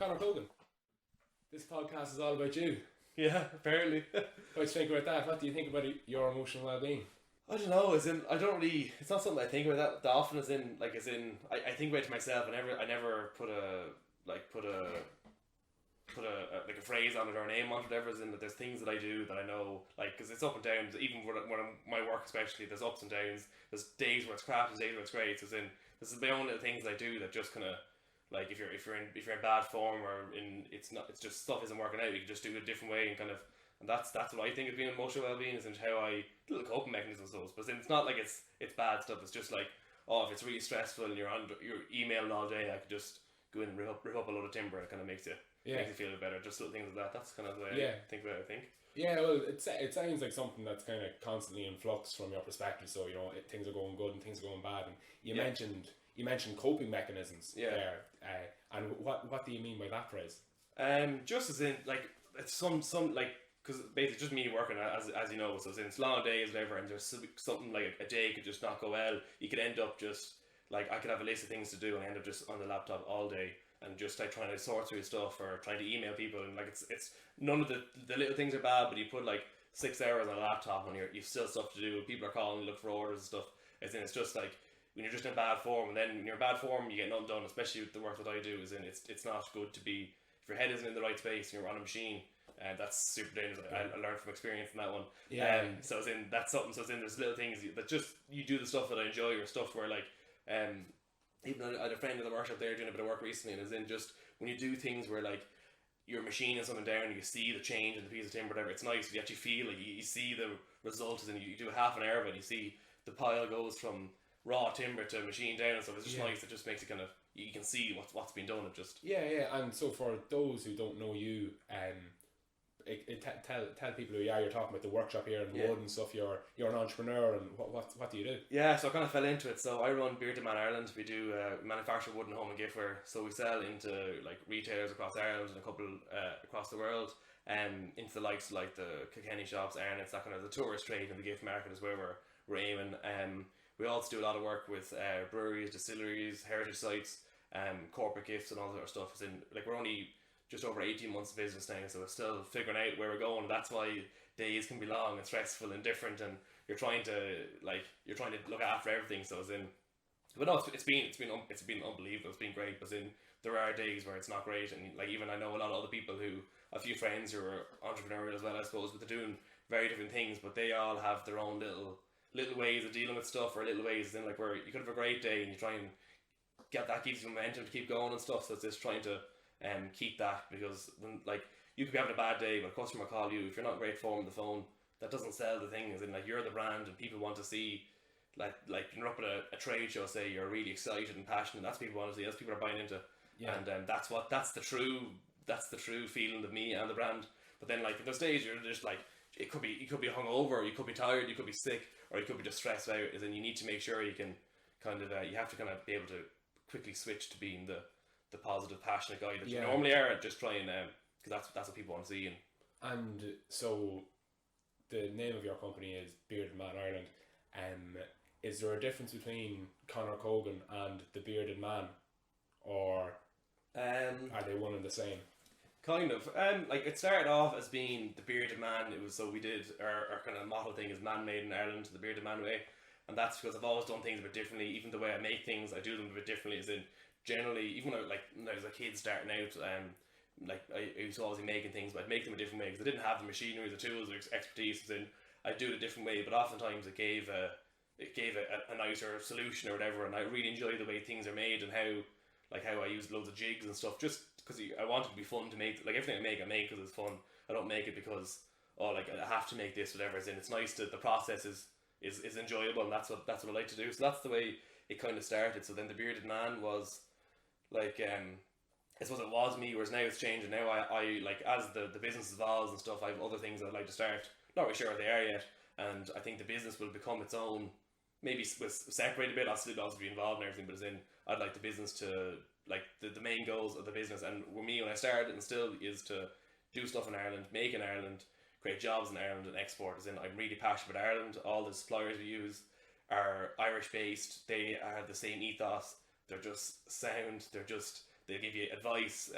Conor Cogan. This podcast is all about you. Yeah, apparently. What do you think about that? What do you think about your emotional well-being? I don't know, I don't really, it's not something I think about that often, I think about it to myself. I never put a phrase on it or a name on it, whatever, as in that there's things that I do that I know, like, because it's up and downs, even when my work especially, there's ups and downs, there's days where it's crap, there's days where it's great, so this is my own little things I do that just kind of, like, if you're in bad form or it's just stuff isn't working out, you can just do it a different way and kind of, and that's what I think of being emotional well-being, is into how little coping mechanisms those, but it's not like it's bad stuff. It's just like, oh, if it's really stressful and you're emailing all day, I could just go in and rip up a load of timber, and it kind of makes you feel better. Just little things like that. That's kind of the way I think about it, I think. Yeah, well, it sounds like something that's kind of constantly in flux from your perspective. So things are going good and things are going bad, and you mentioned coping mechanisms there. And what do you mean by that phrase? Just as in, like, it's some like, because basically just me working as you know, so it's long days, whatever, and there's something like a day could just not go well. You could end up just like, I could have a list of things to do and end up just on the laptop all day and just like trying to sort through stuff or trying to email people, and like it's none of the little things are bad, but you put like 6 hours on a laptop and you've still stuff to do. People are calling, look for orders and stuff. It's just like, when you're just in bad form, and then when you're in bad form, you get nothing done. Especially with the work that I do, it's not good to be, if your head isn't in the right space and you're on a machine. That's super dangerous. I learned from experience in that one. So that's something. So there's little things that just, you do the stuff that I enjoy, or stuff where like, even I had a friend in the workshop there doing a bit of work recently, and just when you do things where like your machine is something down and you see the change in the piece of timber, whatever, it's nice. You actually feel like you see the result, and you do half an hour of it, and you see the pile goes from raw timber to machine down, and so it's just nice. It just makes it kind of, you can see what's been done. It just and so for those who don't know you, tell people who you are. You're talking about the workshop here in Wood and stuff. You're an entrepreneur, and what do you do? So I kind of fell into it. So I run Bearded Man Ireland. We do manufacture wood and home and giftware. So we sell into like retailers across Ireland and a couple across the world, into the likes of like the Kilkenny shops, Arnott's, that kind of the tourist trade, and the gift market is where we're aiming. We also do a lot of work with breweries, distilleries, heritage sites, corporate gifts, and all that sort of stuff. It's in, like, we're only just over 18 months of business now, so we're still figuring out where we're going. That's why days can be long and stressful and different, and you're trying to look after everything. So but no, it's been unbelievable. It's been great, but there are days where it's not great, and like, even I know a lot of other people a few friends who are entrepreneurial as well, I suppose, but they're doing very different things, but they all have their own little ways of dealing with stuff, or little ways in like where you could have a great day and you try and get that, gives you momentum to keep going and stuff. So it's just trying to keep that, because when, like, you could be having a bad day, but a customer call you, if you're not in great form on the phone, that doesn't sell the thing. As in, like, you're the brand and people want to see, like you're up at a trade show, say you're really excited and passionate, that's what people want to see, that's what people are buying into. And that's the true feeling of me and the brand. But then, like, in those days, you're just like, you could be hungover, you could be tired, you could be sick, or you could be just stressed out. As in, you need to make sure you can kind of you have to kind of be able to quickly switch to being the positive, passionate guy that you normally are, and just try and because that's what people want to see. And so the name of your company is Bearded Man Ireland. Is there a difference between Conor Cogan and the Bearded Man, or are they one and the same? Kind of. Like, it started off as being the Bearded Man. It was, so we did our kind of motto thing is man made in Ireland, the Bearded Man way, and that's because I've always done things a bit differently. Even the way I make things, I do them a bit differently. As in, generally, even when I was a kid starting out, like, I used to always be making things, but I'd make them a different way because I didn't have the machinery, the tools, the expertise. As in, I'd do it a different way, but oftentimes it gave a nicer solution or whatever, and I really enjoy the way things are made, and how I use loads of jigs and stuff, just because I want it to be fun to make. Like, everything I make because it's fun. I don't make it because, oh, like, I have to make this, whatever. As in, it's nice to, the process is enjoyable, and that's what I like to do. So that's the way it kind of started. So then the Bearded Man was like, I suppose it was me, whereas now it's changed, and now I like, as the business evolves and stuff, I have other things I'd like to start. Not really sure what they are yet, and I think the business will become its own, maybe separate a bit. I'll still also be involved in everything, but as in, I'd like the business to, like, the main goals of the business, and with me when I started, and still is, to do stuff in Ireland, make in Ireland, create jobs in Ireland, and export. As in, I'm really passionate about Ireland. All the suppliers we use are Irish based. They have the same ethos. They're just sound. they give you advice.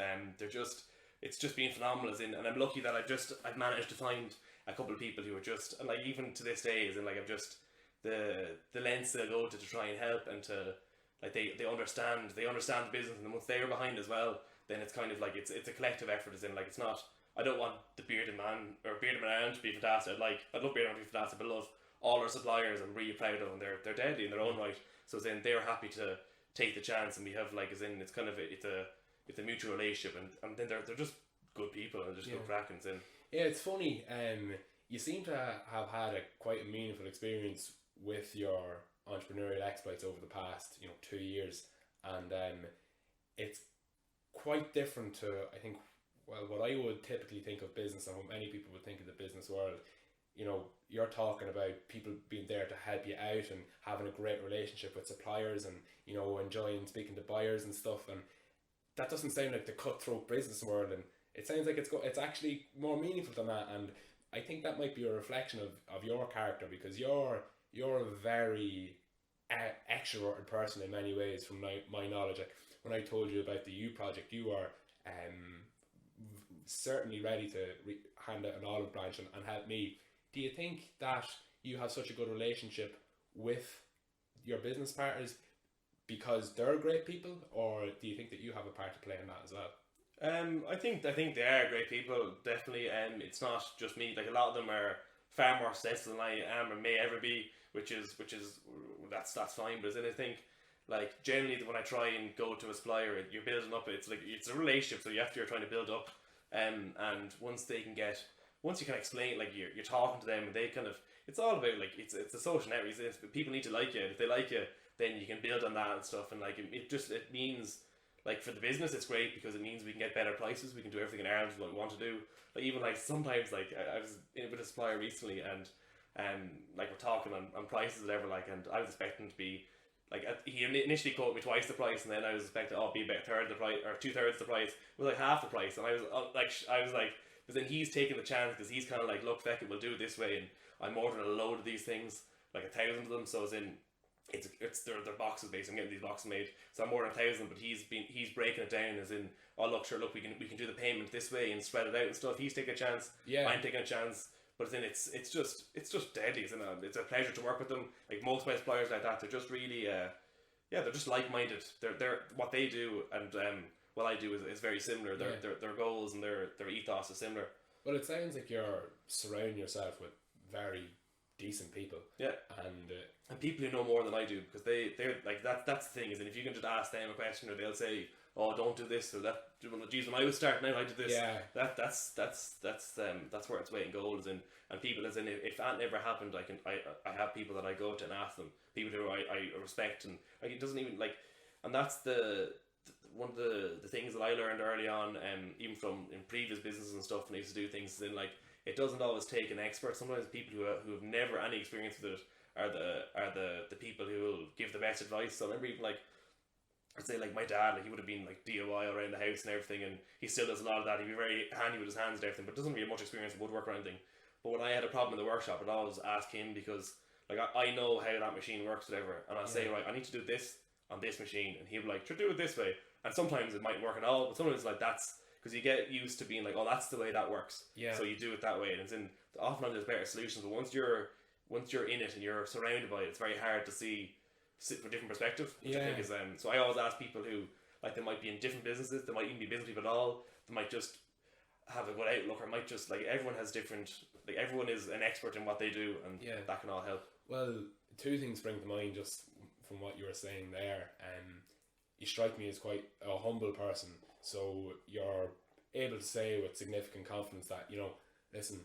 It's just been phenomenal. And I'm lucky that I've managed to find a couple of people who are just, and like even to this day, I've just the lengths they go to try and help, and to like they understand the business, and once they're behind as well, then it's kind of like it's a collective effort. It's not. I don't want the Bearded Man Ireland to be fantastic. I'd love Bearded Man to be fantastic, but I love all our suppliers. I'm really proud of them. They're deadly in their own right. So then they're happy to take the chance, and we have it's kind of it's a mutual relationship, and then they're just good people and just good crackings in. Yeah, it's funny. You seem to have had quite a meaningful experience with your entrepreneurial exploits over the past 2 years, and it's quite different to, I think, what I would typically think of business and what many people would think of the business world. You're talking about people being there to help you out and having a great relationship with suppliers, and enjoying speaking to buyers and stuff, and that doesn't sound like the cutthroat business world, and it sounds like it's actually more meaningful than that. And I think that might be a reflection of your character, because you're a very extroverted person in many ways, from my knowledge. Like, when I told you about the U project, you are certainly ready to hand out an olive branch and help me. Do you think that you have such a good relationship with your business partners because they're great people, or do you think that you have a part to play in that as well? I think they are great people, definitely. It's not just me. Like, a lot of them are far more successful than I am or may ever be, which is that's fine. But then I think, like, generally when I try and go to a supplier, you're building up. It's a relationship, so you're trying to build up. And once you can explain, like, you're talking to them, and they kind of, it's all about, like, it's a social network. People need to like you. If they like you, then you can build on that and stuff. And like, it means, like, for the business, it's great because it means we can get better prices. We can do everything in Ireland we want to do. Like, even like sometimes, like, I was in with a supplier recently, and like, we're talking on prices and whatever, like, and I was expecting to be like, he initially quoted me twice the price, and then I was expecting be about a third of the price or 2/3 the price. It was like half the price, and I was like, but then he's taking the chance, because he's kind of like, look, feck it, we'll do it this way, and I'm ordering a load of these things, like 1,000 of them. So it's their boxes basically. I'm getting these boxes made, so I'm ordering 1,000, but he's breaking it down as in, oh, look, we can do the payment this way and spread it out and stuff. He's taking a chance, I'm taking a chance, but then it's just deadly, isn't it? It's a pleasure to work with them. Like, most of my suppliers like that, they're just really they're just like-minded. They're what they do and what I do is very similar. Their goals and their ethos is similar. Well, it sounds like you're surrounding yourself with very decent people. Yeah, and people who know more than I do, because they're like, that's the thing, is, and if you can just ask them a question, or they'll say, oh, don't do this or that. Geez, when I was starting out, I did this. Yeah. That's where its weight in gold is in. And people, as in, if that never happened, I have people that I go to and ask them, people who I respect, and like, it doesn't even, like, and that's one of the things that I learned early on, even from in previous businesses and stuff, when I used to do things, is in, like, it doesn't always take an expert. Sometimes people who have never any experience with it are the people who will give the best advice. So I remember, even, like, I'd say, like, my dad, like, he would have been like DIY around the house and everything, and he still does a lot of that. He'd be very handy with his hands and everything, but doesn't really have much experience with woodwork or anything. But when I had a problem in the workshop, I'd always ask him, because, like, I know how that machine works, whatever, and I'll say, right, I need to do this on this machine, and he'd be like, sure, do it this way. And sometimes it mightn't work at all, but sometimes, like, that's because you get used to being like, oh, that's the way that works. Yeah. So you do it that way, and it's in, often there's better solutions. But once you're in it and you're surrounded by it, it's very hard to see from a different perspective. Which I think is so I always ask people who, like, they might be in different businesses, they might even be business people at all, they might just have a good outlook, or might just, like, everyone has different, like, everyone is an expert in what they do, and that can all help. Well, two things spring to mind just from what you were saying there. You strike me as quite a humble person, so you're able to say with significant confidence that, listen,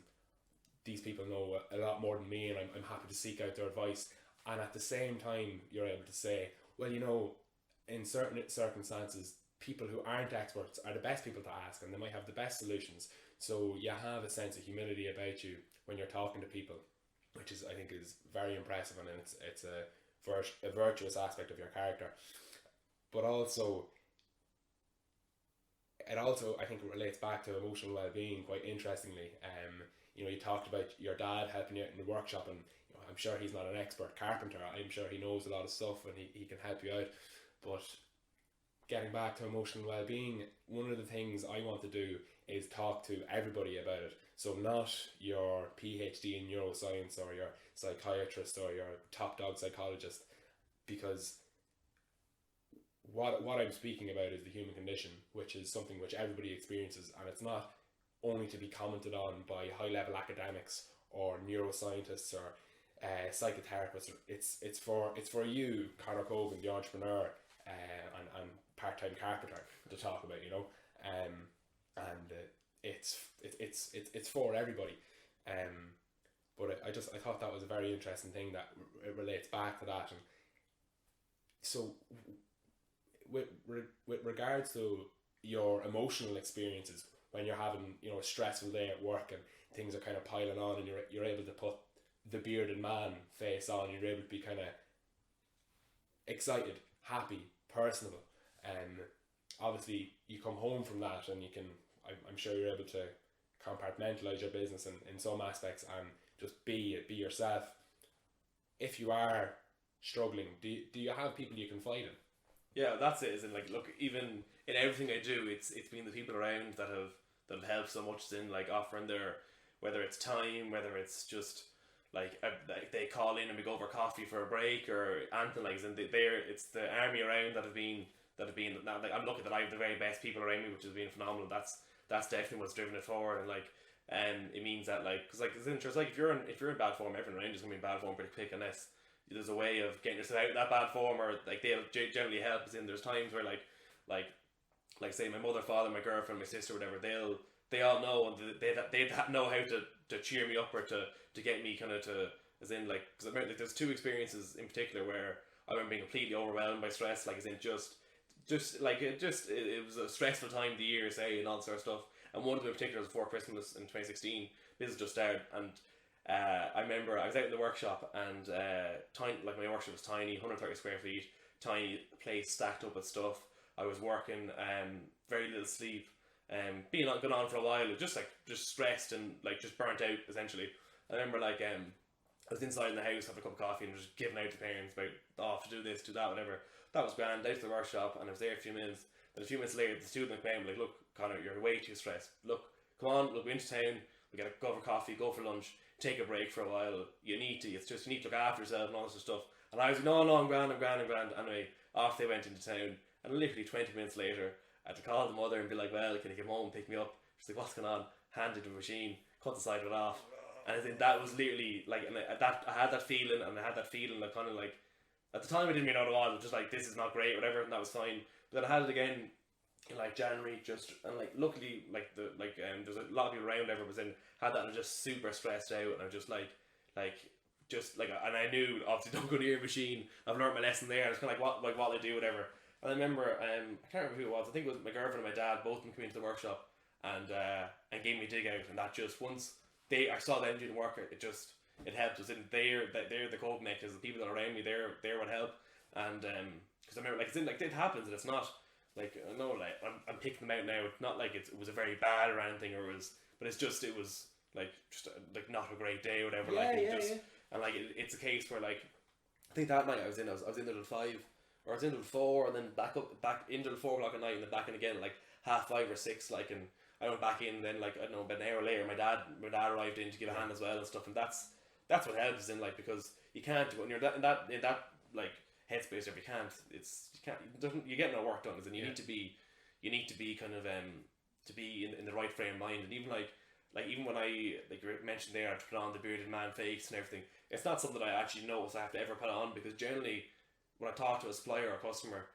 these people know a lot more than me, and I'm happy to seek out their advice. And at the same time, you're able to say, well, in certain circumstances, people who aren't experts are the best people to ask, and they might have the best solutions. So you have a sense of humility about you when you're talking to people, which I think is very impressive, and it's a virtuous aspect of your character. But also, it also, I think, it relates back to emotional well-being quite interestingly. You talked about your dad helping you out in the workshop, and I'm sure he's not an expert carpenter. I'm sure he knows a lot of stuff, and he can help you out. But getting back to emotional well-being, one of the things I want to do is talk to everybody about it. So not your PhD in neuroscience or your psychiatrist or your top dog psychologist, because what I'm speaking about is the human condition, which is something which everybody experiences, and it's not only to be commented on by high level academics or neuroscientists or psychotherapists. It's for you, Conor Cogan, the entrepreneur, and part-time carpenter, to talk about, you know, and it's for everybody. But I thought that was a very interesting thing that it relates back to that. And so with regards to your emotional experiences when you're having, you know, a stressful day at work and things are kind of piling on, and you're able to put the bearded man face on, you're able to be kind of excited, happy, personable, and obviously you come home from that and you can, I'm sure you're able to compartmentalize your business in some aspects and just be yourself. If you are struggling, do you have people you confide in? Yeah, that's it. Isn't like, look, even in everything I do, it's been the people around that have helped so much. In like offering their, whether it's time, whether it's just like they call in and we go over coffee for a break or anything like that. It's the army around that have been like, I'm lucky that I have the very best people around me, which has been phenomenal. That's definitely what's driven it forward. And like, it means that like, because like it's interesting, like if you're in bad form, everyone around you is gonna be in bad form pretty quick, unless there's a way of getting yourself out of that bad form, or like they'll generally help us in. There's times where like say my mother, father, my girlfriend, my sister, whatever, they all know, and they know how to cheer me up, or to get me kind of to, as in like, because I remember like, there's two experiences in particular where I remember being completely overwhelmed by stress, like as in just like it was a stressful time of the year, say, and all sort of stuff. And one of them in particular was before Christmas in 2016. Business just started, and I remember I was out in the workshop, and tiny, like my workshop was tiny, 130 square feet, tiny place stacked up with stuff. I was working, very little sleep, being going on for a while, just stressed and like just burnt out essentially. I remember like I was inside in the house having a cup of coffee and just giving out to parents about to do this, do that, whatever. That was grand. Out to the workshop, and I was there a few minutes. Then a few minutes later, the student came like, "Look, Conor, you're way too stressed. Look, come on, look, we're into town. We gotta go for coffee, go for lunch, take a break for a while. You need to look after yourself and all this stuff." And I was like, no, I'm grand. Anyway, off they went into town, and literally 20 minutes later, I had to call the mother and be like, "Well, can you come home and pick me up?" She's like, "What's going on?" Handed the machine, cut the side of it off. And I think that was literally like, and I had that feeling, like kind of like, at the time I didn't really know what it was, just like, this is not great, whatever, and that was fine. But then I had it again in like January, and like luckily like there's a lot of people around, everyone was in, had that, and I was just super stressed out, and I was just like, and I knew obviously don't go near your machine. I've learned my lesson there. And it's kind of like what I do, whatever. And I remember I can't remember who it was. I think it was my girlfriend and my dad. Both of them came into the workshop and gave me a dig out, and that just once I saw them doing work, it helped us. And they're the Cogan because the people that are around me, they're what help. And because I remember like it happens, and it's not like, I know, like I'm picking them out now. It's not like it was a very bad or anything, but it was like just like not a great day or whatever. Yeah. And like it's a case where like, I think that night I was in there till 5, or I was in till 4, and then back into the 4 o'clock at night, and then back in again like 5:30 or 6, like, and I went back in. Then like, I don't know, about an hour later, my dad arrived in to give a hand as well and stuff, and that's what helps, in like, because you can't, when you're in that like headspace, if you you get no work done, and you need to be kind of to be in the right frame of mind. And even like even when I, like you mentioned there, I put on the bearded man face and everything, it's not something that I actually notice I have to ever put on, because generally when I talk to a supplier or a customer,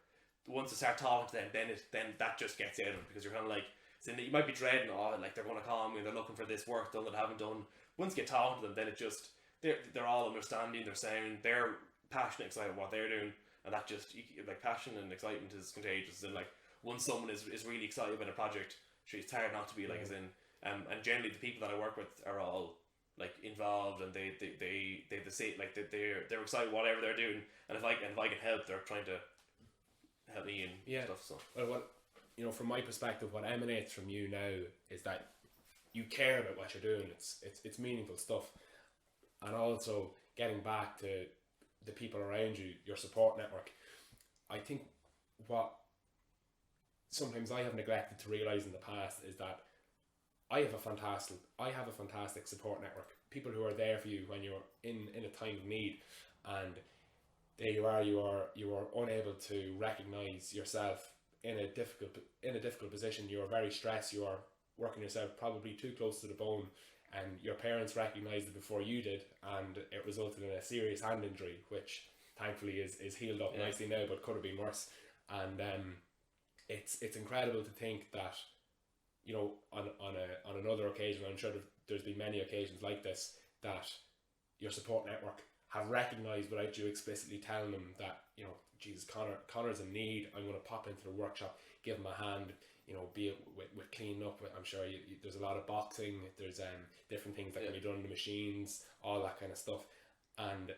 once I start talking to them, then that just gets out of it, because you're kind of like, so you might be dreading, like they're going to call me, they're looking for this work done that I haven't done. Once you get talking to them, then it just, they're all understanding, they're sound, they're passionate, excited about what they're doing, and that just, like, passion and excitement is contagious. And like, once someone is really excited about a project, it's hard not to be, like, as in, and generally the people that I work with are all like involved, and they say like they're excited whatever they're doing, and if I can help, they're trying to help me and stuff. So well, you know, from my perspective, what emanates from you now is that you care about what you're doing. It's meaningful stuff. And also getting back to the people around you, your support network, I think what sometimes I have neglected to realize in the past is that I have a fantastic support network. People who are there for you when you're in a time of need, and there you are unable to recognize yourself in a difficult position. You are very stressed. You are working yourself probably too close to the bone, and your parents recognized it before you did, and it resulted in a serious hand injury, which thankfully is healed up nicely now, but could have been worse. And it's incredible to think that, you know, on another occasion, I'm sure there's been many occasions like this, that your support network have recognized without you explicitly telling them that, you know, Jesus, Conor's in need. I'm going to pop into the workshop, give him a hand. You know, be it with cleaning up. I'm sure there's a lot of boxing. There's different things that can be done in the machines, all that kind of stuff. And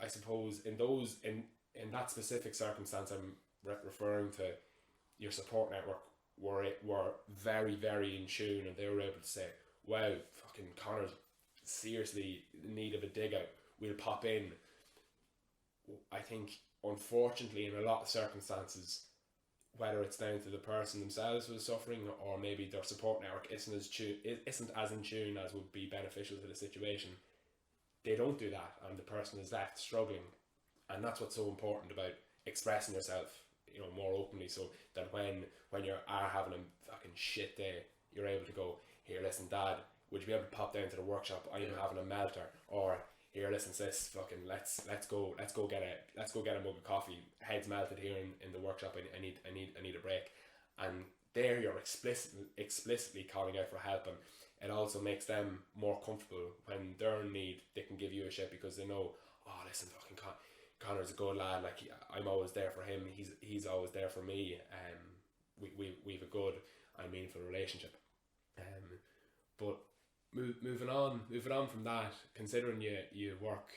I suppose in that specific circumstance, I'm referring to your support network were very, very in tune, and they were able to say, wow, fucking Conor's seriously in need of a dig out. We'll pop in. I think, unfortunately, in a lot of circumstances, whether it's down to the person themselves who is suffering, or maybe their support network isn't as in tune as would be beneficial to the situation, they don't do that, and the person is left struggling. And that's what's so important about expressing yourself, you know, more openly, so that when you are having a fucking shit day, you're able to go, here, listen, Dad, would you be able to pop down to the workshop? I'm having a melter. Or, here, listen, sis, fucking let's go get a mug of coffee. Head's melted here in the workshop. I need a break. And there you're explicitly calling out for help, and it also makes them more comfortable when they're in need. They can give you a shit because they know, oh, listen, fucking Conor's a good lad. Like, I'm always there for him. He's always there for me. We've a good and meaningful relationship. But moving on from that, considering you work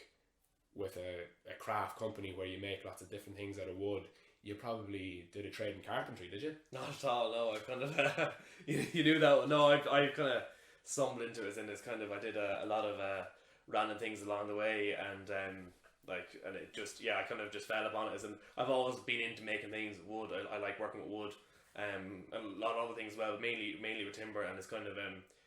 with a craft company where you make lots of different things out of wood, you probably did a trade in carpentry, did you? Not at all. No, I kind of you knew that. No, I kind of stumbled into it, and it's kind of, I did a lot of random things along the way, and it just, I kind of just fell upon it. And I've always been into making things with wood. I like working with wood, and a lot of other things as well, mainly with timber, and it's kind of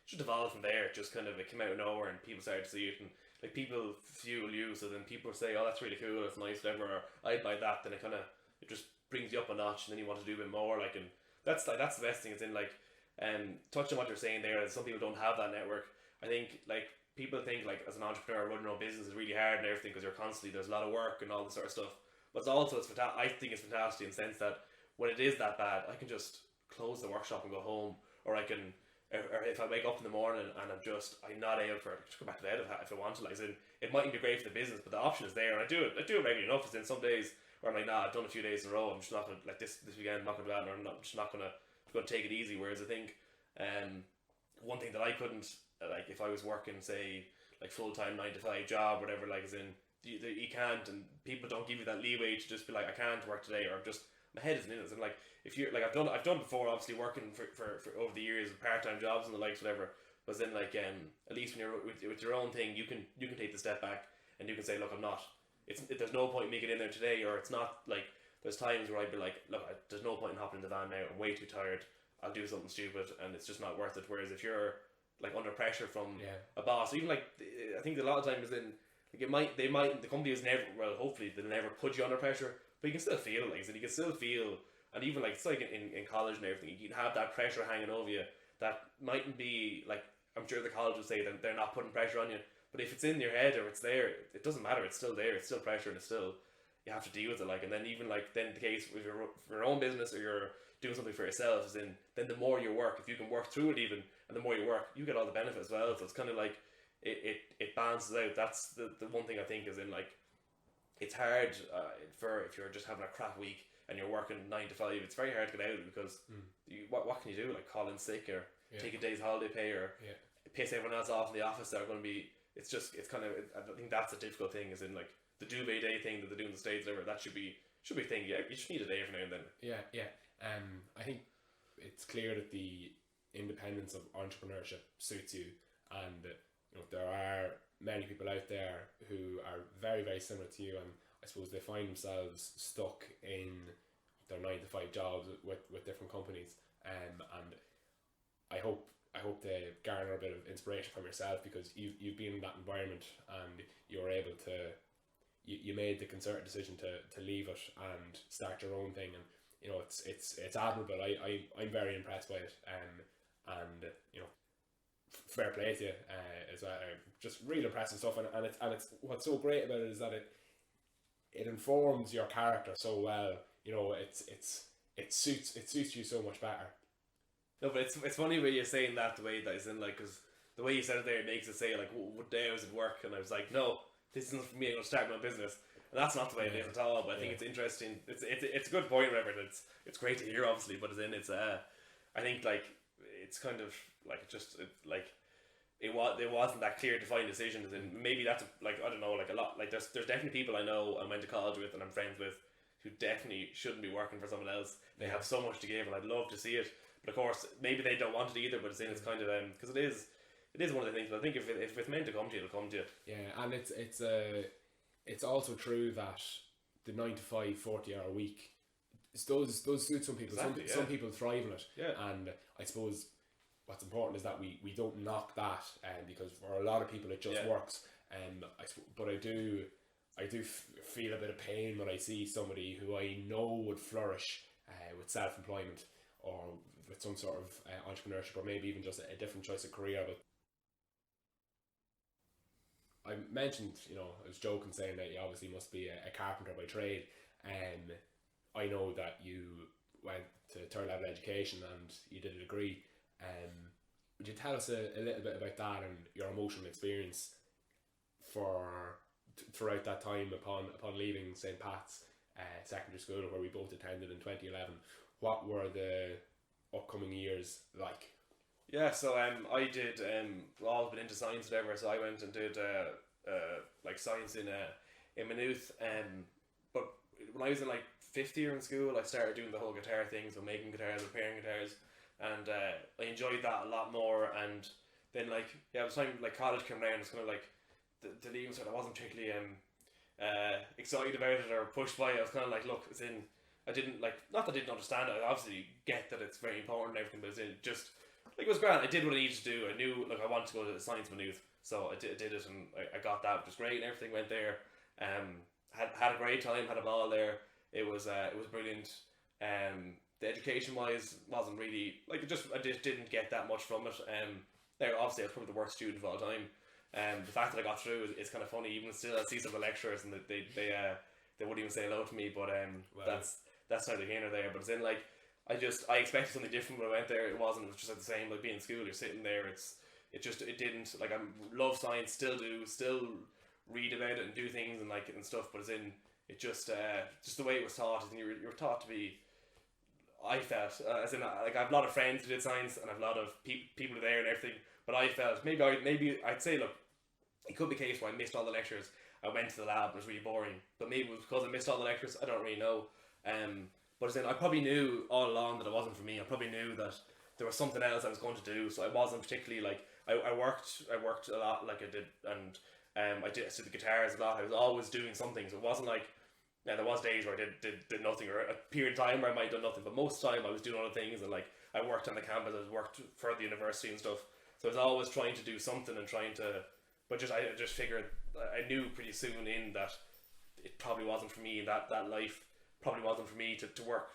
just evolved from there. It just kind of, it came out of nowhere, and people started to see it, and like people fuel you, so then people say, oh, that's really cool, it's nice, whatever, or I'd buy that. Then it just brings you up a notch, and then you want to do a bit more, like, and that's the best thing. It's in, like, touching on what you're saying there, that some people don't have that network. I think, like, people think, like, as an entrepreneur, running your own business is really hard and everything, because you're constantly, there's a lot of work and all this sort of stuff. But I think it's fantastic in the sense that when it is that bad, I can just close the workshop and go home, or I can, or if I wake up in the morning and I'm not able to just go back to bed if I want to. Like, it mightn't be great for the business, but the option is there, and I do it regularly enough. It's in some days where I'm like, nah, I've done a few days in a row, I'm just not gonna, like, this weekend, I'm not gonna do that, or I'm just not gonna take it easy. Whereas I think one thing that I couldn't, like, if I was working, say, like, full-time 9-to-5 job, whatever, like, as in, you can't, and people don't give you that leeway to just be like, I can't work today, or just, my head isn't in it. And, like, if you're, like, I've done before, obviously, working for over the years with part-time jobs and the likes, whatever, but then, like, at least when you're with your own thing, you can take the step back, and you can say, look, I'm not, there's no point in me getting in there today, or it's not, like, there's times where I'd be like, look, there's no point in hopping in the van now, I'm way too tired, I'll do something stupid, and it's just not worth it. Whereas if you're, like, under pressure from a boss, even, like, I think a lot of times then, like, the company is never, well, hopefully they'll never put you under pressure, but you can still feel it, like, so you can still feel, and even, like, it's like in college and everything, you can have that pressure hanging over you that mightn't be, like, I'm sure the college will say that they're not putting pressure on you, but if it's in your head or it's there, it doesn't matter, it's still there, it's still pressure, and it's still, you have to deal with it, like. And then even, like, then the case with your own business, or you're doing something for yourself, is then the more you work, if you can work through it even, and the more you work, you get all the benefits as well. So it's kind of like it balances out. That's the one thing I think is in, like, it's hard for, if you're just having a crap week and you're working 9-to-5, it's very hard to get out of it, because what can you do? Like, call in sick, or take a day's holiday pay, or piss everyone else off in the office. They're going to be, it's kind of, I think that's a difficult thing, is in, like, the duvet day thing that they do in the States, whatever, that should be a thing. Yeah, you just need a day every now and then. I think it's clear that the independence of entrepreneurship suits you, and you know, there are many people out there who are very, very similar to you, and I suppose they find themselves stuck in their 9 to 5 jobs with different companies. And I hope they garner a bit of inspiration from yourself, because you've been in that environment and you're able to, you made the concerted decision to leave it and start your own thing. And you know, it's admirable. I'm very impressed by it. And you know, fair play to you. It's just really impressive stuff. And it's what's so great about it is that it informs your character so well. You know, it suits you so much better. No, but it's funny when you're saying that the way that is in, like, because the way you said it there, it makes it say like, what day was it work? And I was like, no, this isn't for me. I'm gonna start my business. And that's not the way it is at all. But I think it's interesting. It's a good point, Reverend. It's great to hear, obviously. But I think like it's kind of like it wasn't that clear defined decision. As in, maybe that's like, I don't know, like a lot, like there's definitely people I know and went to college with and I'm friends with who definitely shouldn't be working for someone else. They have so much to give, and I'd love to see it. But of course, maybe they don't want it either. But it's kind of because it is one of the things. But I think if it's meant to come to you, it'll come to you. Yeah, and it's also true that the 9 to 5, 40-hour week, those suit some people. Exactly, some people thrive in it. Yeah. And I suppose what's important is that we don't knock that, because for a lot of people it just works. But I do feel a bit of pain when I see somebody who I know would flourish with self-employment or with some sort of entrepreneurship, or maybe even just a different choice of career. But I mentioned, you know, I was joking saying that you obviously must be a carpenter by trade. I know that you went to third level education and you did a degree. Would you tell us a little bit about that and your emotional experience throughout that time upon leaving St. Pat's secondary school, where we both attended in 2011? What were the upcoming years like? Yeah, so I did all been into science, whatever. So I went and did like science in Maynooth. But when I was in like 5th year in school, I started doing the whole guitar thing, so making guitars, repairing guitars, and I enjoyed that a lot more. And then like by the time like college came around, it's kind of like the leaving sort. I wasn't particularly excited about it or pushed by it. I was kind of like, look, it's in. I didn't like, not that I didn't understand it. I obviously get that it's very important and everything, but it's in just. Like, it was grand. I did what I needed to do. I knew, like, I wanted to go to science Maynooth, so I did it, and I got that, which was great, and everything went there. Had a great time, had a ball there. It was brilliant. The education wise wasn't really like I just didn't get that much from it. There, obviously, I was probably the worst student of all time. The fact that I got through is kind of funny. Even still, I see some of the lecturers, and they wouldn't even say hello to me. But that's neither here nor there. But it's in like. I expected something different when I went there. It wasn't. It was just like the same. Like being in school, you're sitting there. It didn't. Like I love science, still read about it and do things and stuff. But it just the way it was taught. And you were taught to be. I felt as in like I have a lot of friends who did science and I have a lot of people there and everything. But I felt maybe I'd say look, it could be a case where I missed all the lectures. I went to the lab and it was really boring. But maybe it was because I missed all the lectures. I don't really know. But I probably knew all along that it wasn't for me. I probably knew that there was something else I was going to do. So I wasn't particularly like I worked a lot like I did, and I did the guitars a lot. I was always doing something. So it wasn't like there was days where I did nothing, or a period of time where I might have done nothing. But most of the time I was doing other things, and like I worked on the campus, I worked for the university and stuff. So I was always trying to do something and trying to. But I just figured I knew pretty soon in that it probably wasn't for me. That life. Probably wasn't for me to work.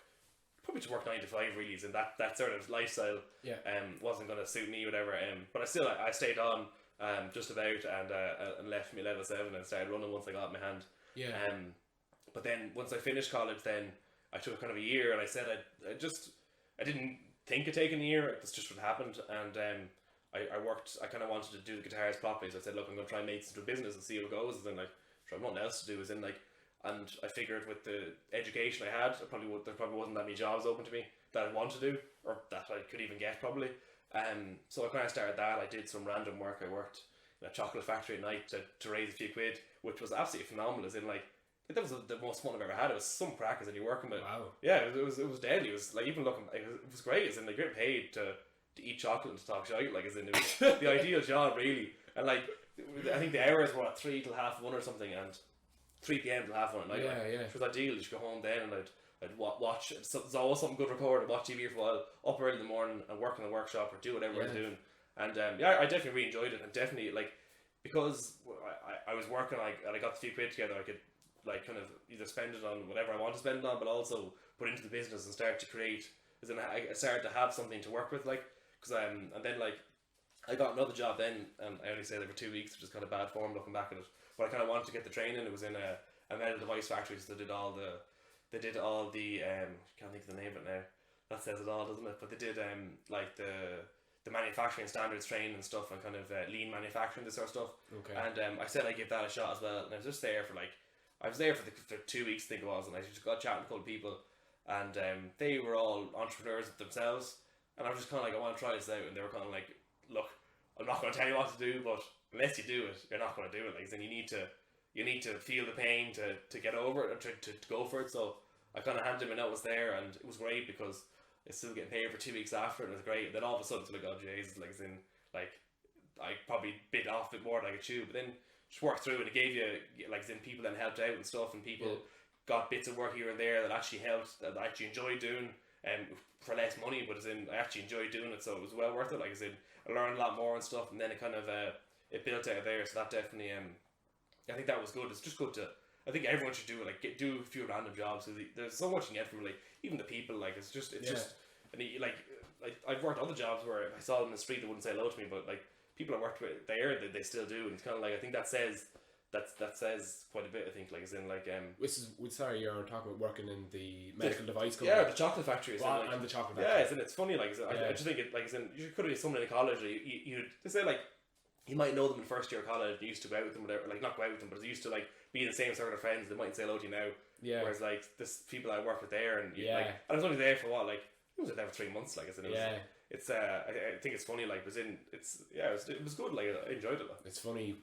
Probably to work 9 to 5 really, is in that sort of lifestyle. Yeah. Wasn't going to suit me, whatever. But I stayed on just about and left me level 7 and started running once I got my hand. Yeah. But then once I finished college, then I took kind of a year, and I said I didn't think of taking a year. That's just what happened, and I worked. I kind of wanted to do the guitars properly, so I said, look, I'm going to try and make this into a business and see how it goes. And then like, try nothing else to do. Is in like. And I figured with the education I had, there probably wasn't that many jobs open to me that I wanted to do, or that I could even get probably. So I kind of started that. I did some random work. I worked in a chocolate factory at night to raise a few quid, which was absolutely phenomenal. As in like that was the most fun I've ever had. It was some crack as in you're working with. Wow. Yeah, it was deadly. It was like even looking, it was great. As in like you're getting paid to eat chocolate and to talk shit. Like as in it was the ideal job really. And like I think the hours were at 3 till 1:30 or something, and 3 p.m. till 1:30 at night. Yeah, like, yeah. Which was ideal. You should go home then, and I'd watch. So there's always something good recorded. Watch TV for a while. Up early in the morning and work in the workshop or do whatever I was doing. And I definitely really enjoyed it. And definitely like because I was working and I got the few quid together, I could like kind of either spend it on whatever I want to spend it on, but also put into the business and start to create. As in, I started to have something to work with, like because and then like I got another job then, and I only stayed there for 2 weeks, which is kind of bad form looking back at it. But I kind of wanted to get the training. It was in a medical device factory, so they did all the can't think of the name of it now. That says it all, doesn't it? But they did like the manufacturing standards training and stuff, and kind of lean manufacturing, this sort of stuff. Okay. And I said I'd give that a shot as well. And I was just there for I was there for 2 weeks, I think it was, and I just got chatting to a couple of people, and they were all entrepreneurs themselves, and I was just kind of like, I want to try this out, and they were kind of like, look, I'm not going to tell you what to do, but unless you do it, you're not going to do it. Like, then you need to feel the pain to get over it, or to go for it. So I kind of handed him a notice there, and it was great because I still getting paid for 2 weeks after it, and it was great. And then all of a sudden it's like, oh Jesus, like, as in, like, I probably bit off a bit more than I could chew, but then just worked through, and it gave you, like, as in, people then helped out and stuff, and people got bits of work here and there that actually helped, that I actually enjoyed doing, for less money, but as in, I actually enjoyed doing it, so it was well worth it. Like, as in, I learned a lot more and stuff, and then it kind of it built out of there. So that definitely I think that was good. It's just good to, I think everyone should do it, like do a few random jobs, because there's so much you can get from, like, even the people, like, it's just and like I've worked other jobs where if I saw them in the street they wouldn't say hello to me, but like people I worked with there, they still do, and it's kind of like, I think that says quite a bit, I think, like, as in, like, sorry, you're talking about working in the medical device company. Yeah, the chocolate factory. And the chocolate factory. Yeah, isn't it? It's funny, like, I just think it, like, you could have someone in college, they say, like, you might know them in first year of college, you used to go out with them, whatever, like, not go out with them, but they used to, like, be in the same circle of friends, they mightn't say hello to you now. Yeah. Whereas, like, this people I work with there, and like, and I was only there for what, like, I was there for 3 months, like, it's I think it's funny, like, it was good, like, I enjoyed it. It's funny,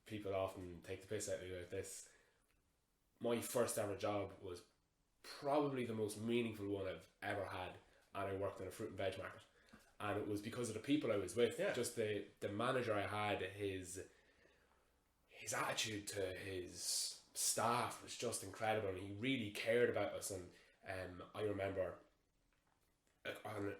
people often take the piss out of me about this. My first ever job was probably the most meaningful one I've ever had, and I worked in a fruit and veg market, and it was because of the people I was with. Just the manager I had, his attitude to his staff was just incredible, and he really cared about us. And I remember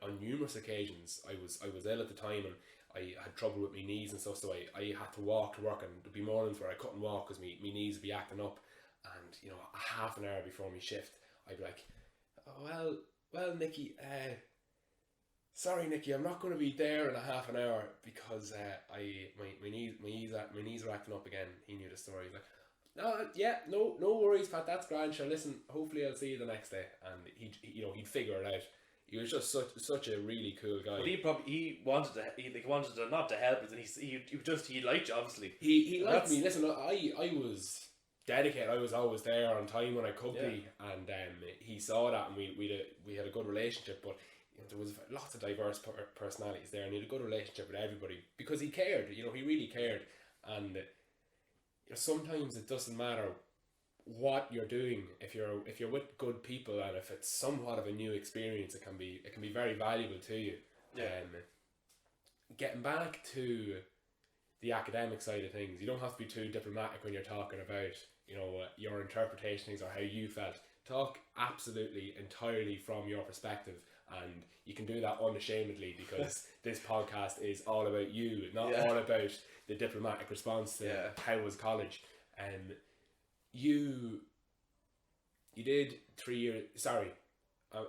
on numerous occasions I was ill at the time, and I had trouble with my knees and stuff, so I had to walk to work, and there'd be mornings where I couldn't walk because my knees would be acting up, and you know, a half an hour before my shift I'd be like, oh, well Nicky, sorry Nicky, I'm not going to be there in a half an hour because my knees are acting up again. He knew the story. He's like, no worries, Pat, that's grand, sure, listen, hopefully I'll see you the next day. And he'd figure it out. He was just such a really cool guy. But he wanted to not to help, but he liked you, obviously. He liked me. Listen, I was dedicated. I was always there on time when I could be, and he saw that, and we had a good relationship. But you know, there was lots of diverse personalities there, and he had a good relationship with everybody because he cared. You know, he really cared. And you know, sometimes it doesn't matter what you're doing, if you're with good people, and if it's somewhat of a new experience, it can be very valuable to you. Getting back to the academic side of things, you don't have to be too diplomatic when you're talking about, you know, your interpretation of things or how you felt. Talk absolutely entirely from your perspective, and you can do that unashamedly because this podcast is all about you, not all about the diplomatic response to how was college. You did 3 years. Sorry,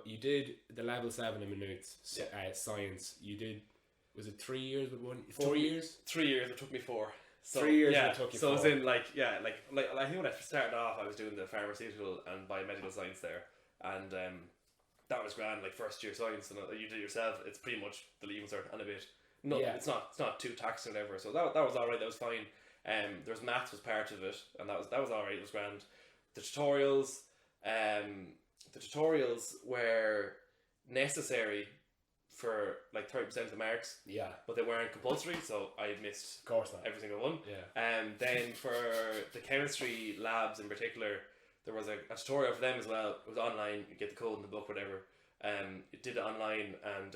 you did the level 7 in minutes science. You did, was it 3 years with 4 years? 3 years. It took me 4. So, 3 years. It took you 4. So it's in like I think when I started off, I was doing the pharmaceutical and biomedical science there, and that was grand. Like first year science, and you do it yourself. It's pretty much the leaving cert and a bit. No, it's not too taxing or whatever. So that was all right. That was fine. There was maths was part of it, and that was all right. It was grand. The tutorials were necessary for like 30% of the marks. Yeah. But they weren't compulsory, so I missed, of course not, every single one. Yeah. Then for the chemistry labs in particular, there was a tutorial for them as well. It was online. You get the code in the book, whatever. It did it online, and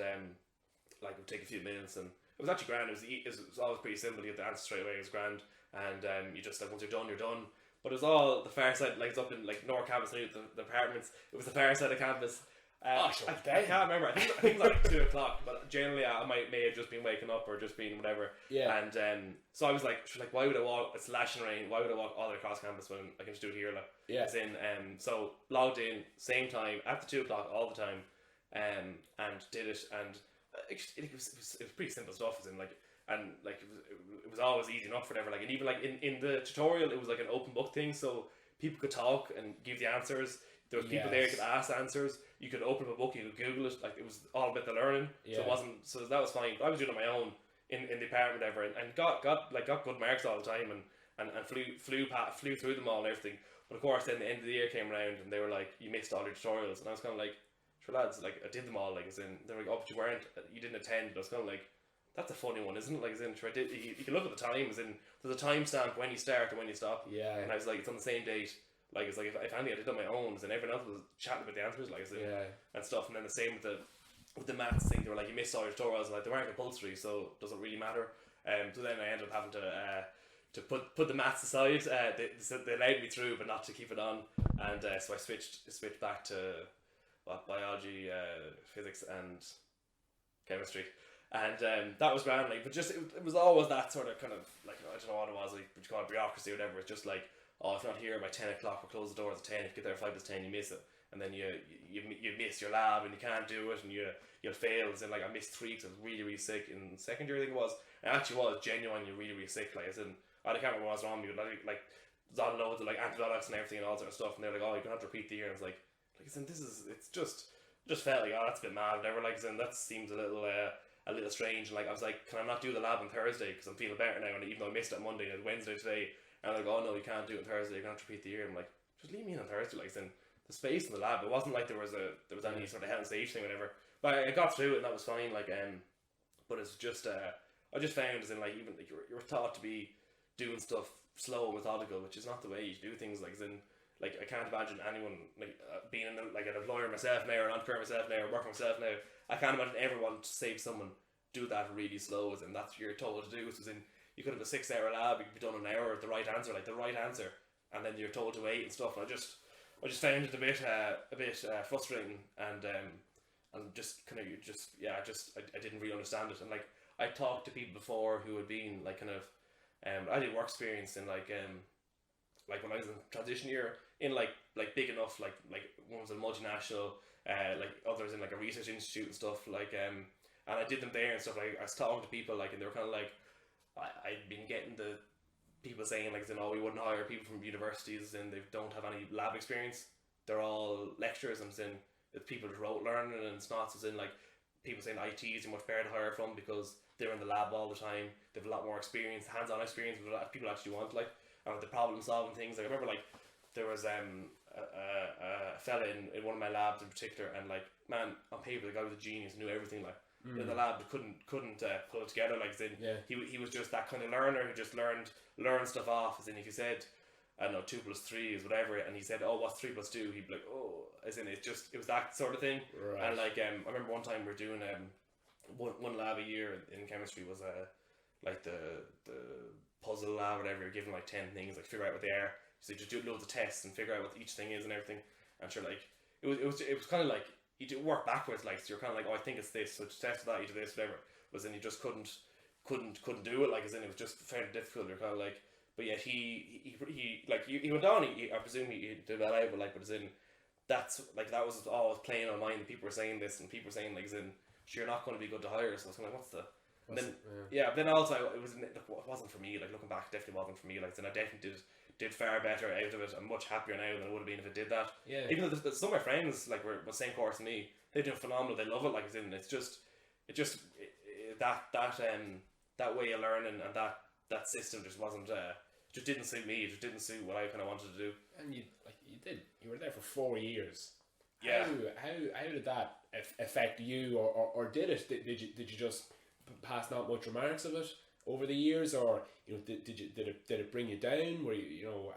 like it would take a few minutes, and it was actually grand. It was always pretty simple. You had the answer straight away. It was grand. And you just, like, once you're done, you're done. but it was all the far side, like it's up in like North Campus, the apartments. It was the far side of campus. I can't remember. I think it was like 2 o'clock, but generally I may have just been waking up or just been whatever. Yeah. And so I was like, why would I walk? It's lashing rain. Why would I walk all the way across campus when I can just do it here? Like, Yeah. as in, so logged in same time at the 2 o'clock all the time, and did it, and it was pretty simple stuff. As in like. And like it was always easy enough, whatever. Like, and even like in the tutorial, it was like an open book thing, so people could talk and give the answers. There was people there who could ask answers. You could open up a book, you could Google it. Like, it was all about the learning. So it wasn't. So that was fine. I was doing it on my own in the apartment, whatever, and got good marks all the time, and flew through them all and everything. But of course, then the end of the year came around, and they were like, "You missed all your tutorials," and I was kind of like, "Sure, lads, like I did them all." Like, as in, they're like, "Oh, but you didn't attend." But I was kind of like, that's a funny one, isn't it? Like, as in, you can look at the time, as in, there's a timestamp when you start and when you stop. Yeah. And I was like, it's on the same date. Like, it's like, if anything, I did it on my own, as in, everyone else was chatting about the answers, like, as in, and stuff. And then the same with the maths thing. They were like, you missed all your tutorials, and like, they weren't compulsory, so it doesn't really matter. So then I ended up having to put the maths aside. They allowed me through, but not to keep it on. And so I switched back to biology, physics, and chemistry. And that was grand, like, but just it was always that sort of kind of like, I don't know what it was, like, what you call it, bureaucracy or whatever. It's just like, oh, if not here by 10 o'clock, we'll close the doors at 10. If you get there at 5 to 10, you miss it, and then you miss your lab and you can't do it, and you'll fail. And like, I missed 3 because I was really sick in second year, I think it was. And I actually was genuinely really sick, like, as in, I can't remember what was wrong with me, but like there's all loads of like antibiotics and everything and all sort of stuff, and they're like, oh, you're gonna have to repeat the year. And I was like, it's just felt like, oh, that's a bit mad, whatever. Like, and that seems a little strange. And like, I was like, can I not do the lab on Thursday because I'm feeling better now? And even though I missed it on Monday and it's Wednesday today, and they're like, oh no, you can't do it on Thursday, you're gonna have to repeat the year. I'm like, just leave me in on Thursday. Like, then the space in the lab, it wasn't like there was any sort of health and safety thing, whatever. But I got through it and that was fine. Like, but it's just I just found, as in, like, even like you're taught to be doing stuff slow and methodical, which is not the way you do things. Like, as in, like, I can't imagine anyone like being like an employer myself now, or an entrepreneur myself now, or working myself now. I can't imagine everyone to save someone do that really slow, as in that's what you're told to do. So, as in, you could have a 6-hour lab, you could be done in an hour, the right answer, and then you're told to wait and stuff. And I just found it a bit frustrating, and just kind of I didn't really understand it. And like, I talked to people before who had been like kind of I did work experience in like when I was in transition year in like big enough, like one was a multinational, like others in like a research institute and stuff, like and I did them there and stuff. Like, I was talking to people, like, and they were kind of like, I'd been getting the people saying, like, we wouldn't hire people from universities and they don't have any lab experience. They're all lecturers, and saying it's people with rote learning, and it's not, as in, like, people saying ITs are much better to hire from because they're in the lab all the time. They have a lot more experience, hands-on experience, what people actually want, like, and the problem solving things. Like, I remember, like, there was a fella in one of my labs in particular, and like, man, on paper the guy was a genius, knew everything, like. In the lab, couldn't pull it together. Like, as in, he was just that kind of learner who just learned stuff off. As in, if you said, I don't know, 2 + 3 is whatever, and he said, oh, what's 3 + 2? He'd be like, oh, as in, it was that sort of thing. Right. And like, I remember one time we were doing one lab a year in chemistry was like the puzzle lab, whatever. You're given like 10 things, like, figure out what they are. So you just do loads of tests and figure out what each thing is and everything. And sure, like, it was kind of like, you do work backwards, like, so you're kind of like, oh, I think it's this, so to test that, you do this, whatever. But then you just couldn't do it, like, as in, it was just fairly difficult. You're kind of like, but yet he went on. I presume he did well out, but like, but as in, that's like, that was always playing on mind. People were saying this, and people were saying, like, as in, sure, you're not going to be good to hire. So I was kind of like, then also it wasn't for me. Like, looking back, it definitely wasn't for me. Like, then I definitely did far better out of it. I'm much happier now than I would have been if it did that. Yeah. Even though some of my friends, like, were the same course as me, they're doing phenomenal. They love it. Like, it's just that way of learning, and that system just wasn't just didn't suit me. It just didn't suit what I kind of wanted to do. And you were there for 4 years. Yeah. How did that affect you, or did it? Did you just pass not much remarks of it over the years, or did it bring you down? Were you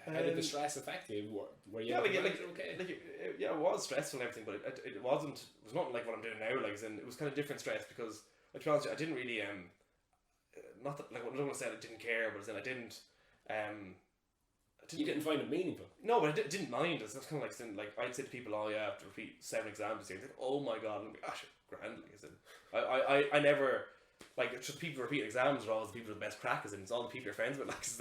how did the stress affect you? Were you okay? It was stressful and everything, but it was not like what I'm doing now. Like, and it was kind of different stress because, like, to be honest, I didn't really not that, like, I don't want to say I didn't care, but then I didn't You didn't find it meaningful. No, but I didn't mind. It's kind of like I'd say to people, "Oh yeah, I have to repeat 7 exams this year." Like, oh my god, I'm like, "Gosh, grand." Like, as in, I never like it's just people repeating exams are always the people with the best crack. As in, it's all the people you're friends with. Like, 'cause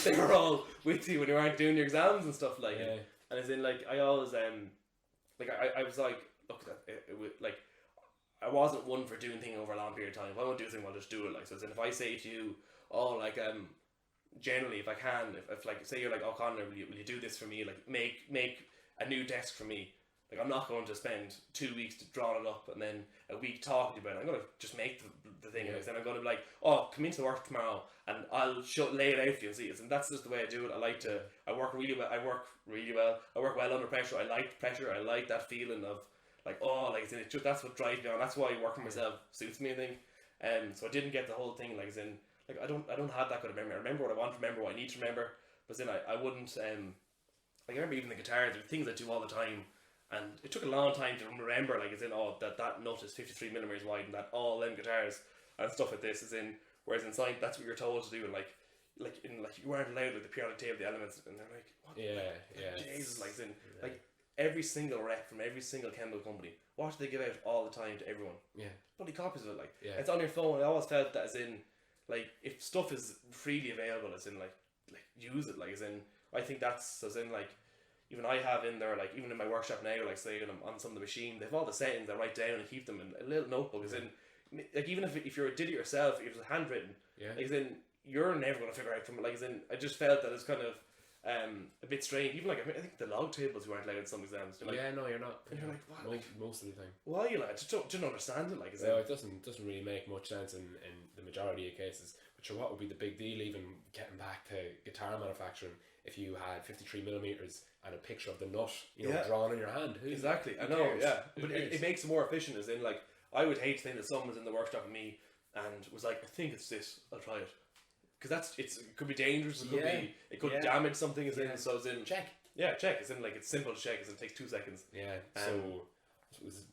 they're all with you when you aren't doing your exams and stuff. Like, Yeah. and as in, like, I always like I was like, look, like I wasn't one for doing things over a long period of time. If I want to do a thing, I'll just do it. Like, so as in, if I say to you, oh, like generally, if I can, if like say you're like, oh Conor, will you do this for me? Like make a new desk for me. Like, I'm not going to spend 2 weeks to draw it up and then a week talking about it. I'm going to just make the thing. And then I'm going to be like, oh, come into work tomorrow and I'll lay it out for you and see it. And that's just the way I do it. I work really well. I work well under pressure. I like pressure. I like that feeling of like, oh, like, it's just, that's what drives me on. That's why working myself suits me, I think. So I didn't get the whole thing, like, as in, like, I don't have that good of memory. I remember what I want to remember, what I need to remember, but then I wouldn't, like, I remember even the guitars, there were things I do all the time, and it took a long time to remember, like, as in, oh, that nut is 53 millimeters wide, and that all them guitars, and stuff like this, as in, whereas in science, that's what you're told to do, and like you weren't allowed, like, the periodic table of the elements, and they're like, what? Yeah. Jesus, like, as in, like, every single rep from every single chemical company, what do they give out all the time to everyone? Yeah. Bloody copies of it, like. Yeah. It's on your phone. I always felt that, as in, like, if stuff is freely available, as in, like use it, like, as in, I think that's, as in, like, even I have in there, like, even in my workshop now, like, say, on some of the machine, they have all the settings I write down and keep them in a little notebook, as in, like, even if you did it yourself, if it was handwritten, like, as in, you're never going to figure out from it, like, as in, I just felt that it's kind of, a bit strange. Even like, I think the log tables you weren't allowed in some exams. Like, yeah, no, you're not. And you're like, what? Most of the time. Why, like, I just don't understand it. Like, no, it doesn't really make much sense in the majority of cases. But sure, what would be the big deal, even getting back to guitar manufacturing, if you had 53 millimeters and a picture of the nut, drawn on your hand? Exactly. I know. Cares? Yeah, but it makes it more efficient. As in, like, I would hate to think that someone was in the workshop with me and was like, I think it's this. I'll try it. Because it could be dangerous. It could damage something. As in, so as in check. Yeah, check. As in, like, it's simple to check. As in, it takes 2 seconds. Yeah. So it was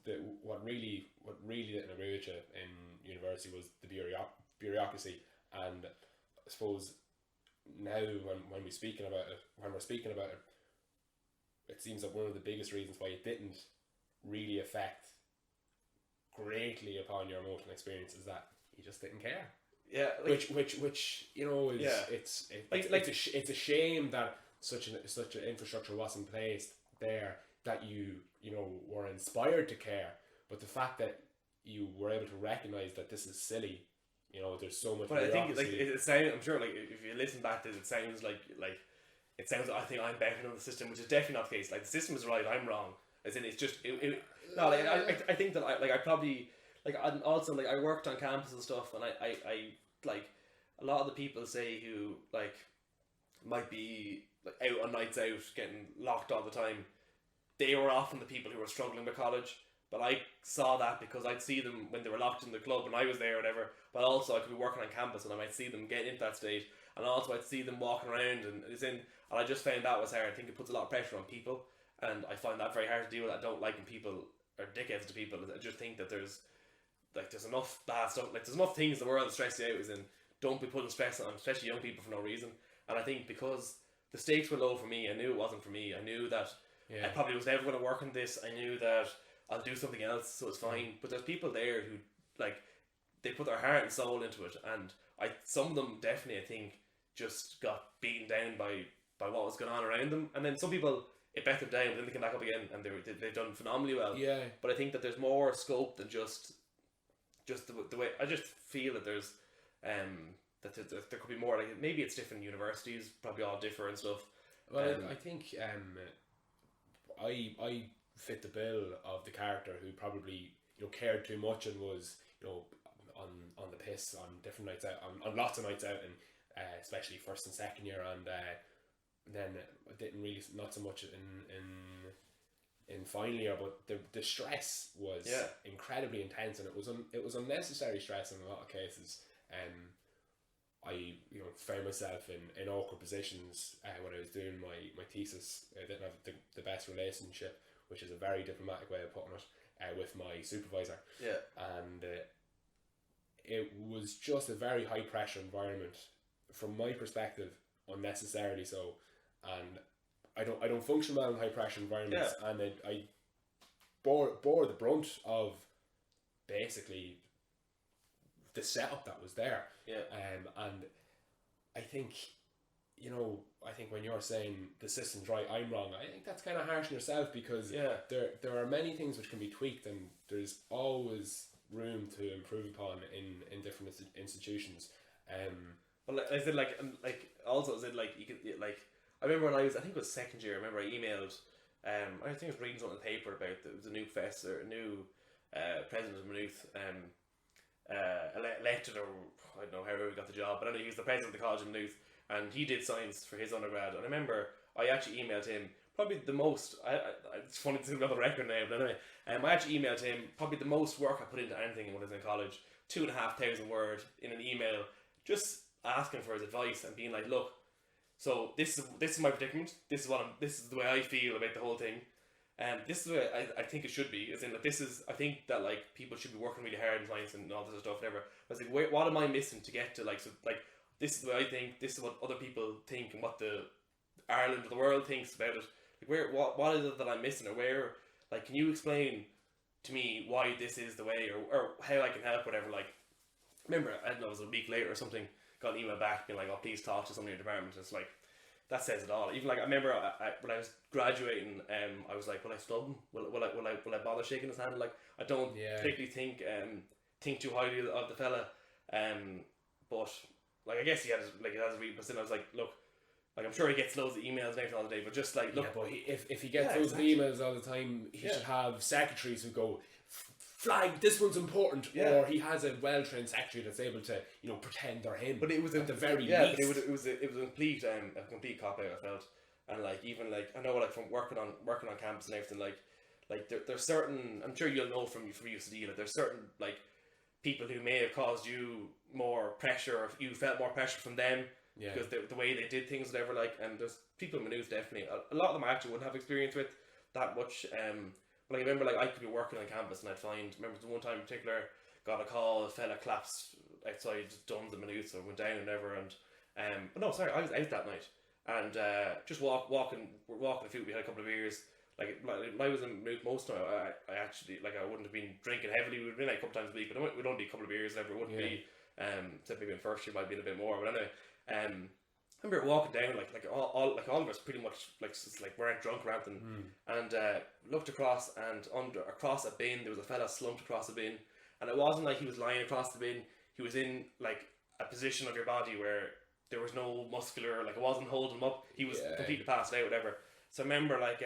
what really didn't agree with you in university was the bureaucracy, and I suppose now when we're speaking about it, it seems that one of the biggest reasons why it didn't really affect greatly upon your emotional experience is that you just didn't care. Yeah, like, which is it's a shame that such an infrastructure wasn't placed there, that you were inspired to care, but the fact that you were able to recognize that this is silly, there's so much. But I think, like, it sounds, I'm sure, like, if you listen back to it, it sounds like I think I'm better than the system, which is definitely not the case. Like, the system is right, I'm wrong. As in, it's just no, like, I think that I probably, like, and also, like, I worked on campus and stuff, and I like, a lot of the people say who, like, might be, like, out on nights out, getting locked all the time, they were often the people who were struggling with college. But I saw that because I'd see them when they were locked in the club and I was there or whatever, but also I could be working on campus and I might see them getting into that stage, and also I'd see them walking around, and I just found that was hard. I think it puts a lot of pressure on people, and I find that very hard to deal with. I don't like when people are dickheads to people. I just think that there's enough bad stuff, like, there's enough things in the world that stress you out, as in, don't be putting stress on especially young people for no reason. And I think because the stakes were low for me, I knew it wasn't for me. I knew that I probably was never going to work on this. I knew that I'll do something else, so it's fine. But there's people there who, like, they put their heart and soul into it, and some of them definitely, I think, just got beaten down by what was going on around them. And then some people, it bet them down, but then they came back up again, and they've done phenomenally well. Yeah. But I think that there's more scope than just the way. I just feel that there's that there could be more. Like, maybe it's different universities, probably all differ and stuff. Well, I think I fit the bill of the character who probably cared too much and was on the piss on different nights out, on lots of nights out, and especially first and second year, and then I didn't really, not so much in final year, but the stress was incredibly intense, and it was unnecessary stress in a lot of cases. I found myself in awkward positions when I was doing my thesis. I didn't have the best relationship, which is a very diplomatic way of putting it, with my supervisor. Yeah. And it was just a very high pressure environment, from my perspective, unnecessarily so. and I don't function well in high pressure environments, and I bore the brunt of basically the setup that was there. And I think, you know, I think when you're saying the system's right, I'm wrong, I think that's kind of harsh on yourself, because there are many things which can be tweaked, and there's always room to improve upon in different institutions. Well, is it like also is it like you could like, I remember when I think it was second year, I remember I emailed I think I was reading something in the paper about the new professor, new president of Maynooth, elected, or I don't know however he got the job, but anyway, he was the president of the college in Maynooth, and he did science for his undergrad. And I remember I actually emailed him probably the most. It's funny to go on the record now, but anyway, I actually emailed him probably the most work I put into anything when I was in college. 2,500 words in an email, just asking for his advice and being like, look, so this is my predicament. This is the way I feel about the whole thing. This is the way I think it should be. As in, like, I think that like people should be working really hard in science and all this stuff, whatever. I was like, what am I missing to get to like, so like, this is the way I think. This is what other people think, and what the Ireland of the world thinks about it. Like, what is it that I'm missing, or where? Like, can you explain to me why this is the way, or how I can help, whatever. Like, remember, I don't know, it was a week later or something, got an email back being like, oh, please talk to someone in your department. It's like, that says it all. Even like, I remember when I was graduating, I was like, will I snub him? Will I bother shaking his hand? Like, I don't particularly think too highly of the fella. But like, I guess he has a reason. But then I was like, look, like, I'm sure he gets loads of emails and everything all the day, but just like, look, but if he gets loads of emails all the time, he should have secretaries who go, flag, this one's important, or he has a well-trained secretary that's able to, you know, pretend they're him. But it was at the very least. But it was a complete cop out, I felt. And like, even like, I know, like, from working on campus and everything, like there's certain, I'm sure you'll know from UCD, like, there's certain like people who may have caused you more pressure, or you felt more pressure from them. Because the way they did things, whatever, like, and there's people in Maynooth, definitely, a lot of them I actually wouldn't have experience with that much. But like, I remember, like, I could be working on campus and remember the one time in particular, got a call, a fella collapsed outside Duns in Maynooth, so I went down and whatever, and but no, sorry, I was out that night, and just walking a few, we had a couple of beers. Like I was in Maynooth most of the time, I actually, like, I wouldn't have been drinking we'd have been like a couple times a week, but we'd only be a couple of beers, whatever. It wouldn't be, except maybe in first year might be a bit more, but anyway. I remember walking down, like all of us pretty much, like, weren't drunk or anything, and looked across, and across a bin there was a fella slumped across a bin, and it wasn't like he was lying across the bin. He was in like a position of your body where there was no muscular, like, it wasn't holding him up. He was completely passed out, whatever. So I remember, like,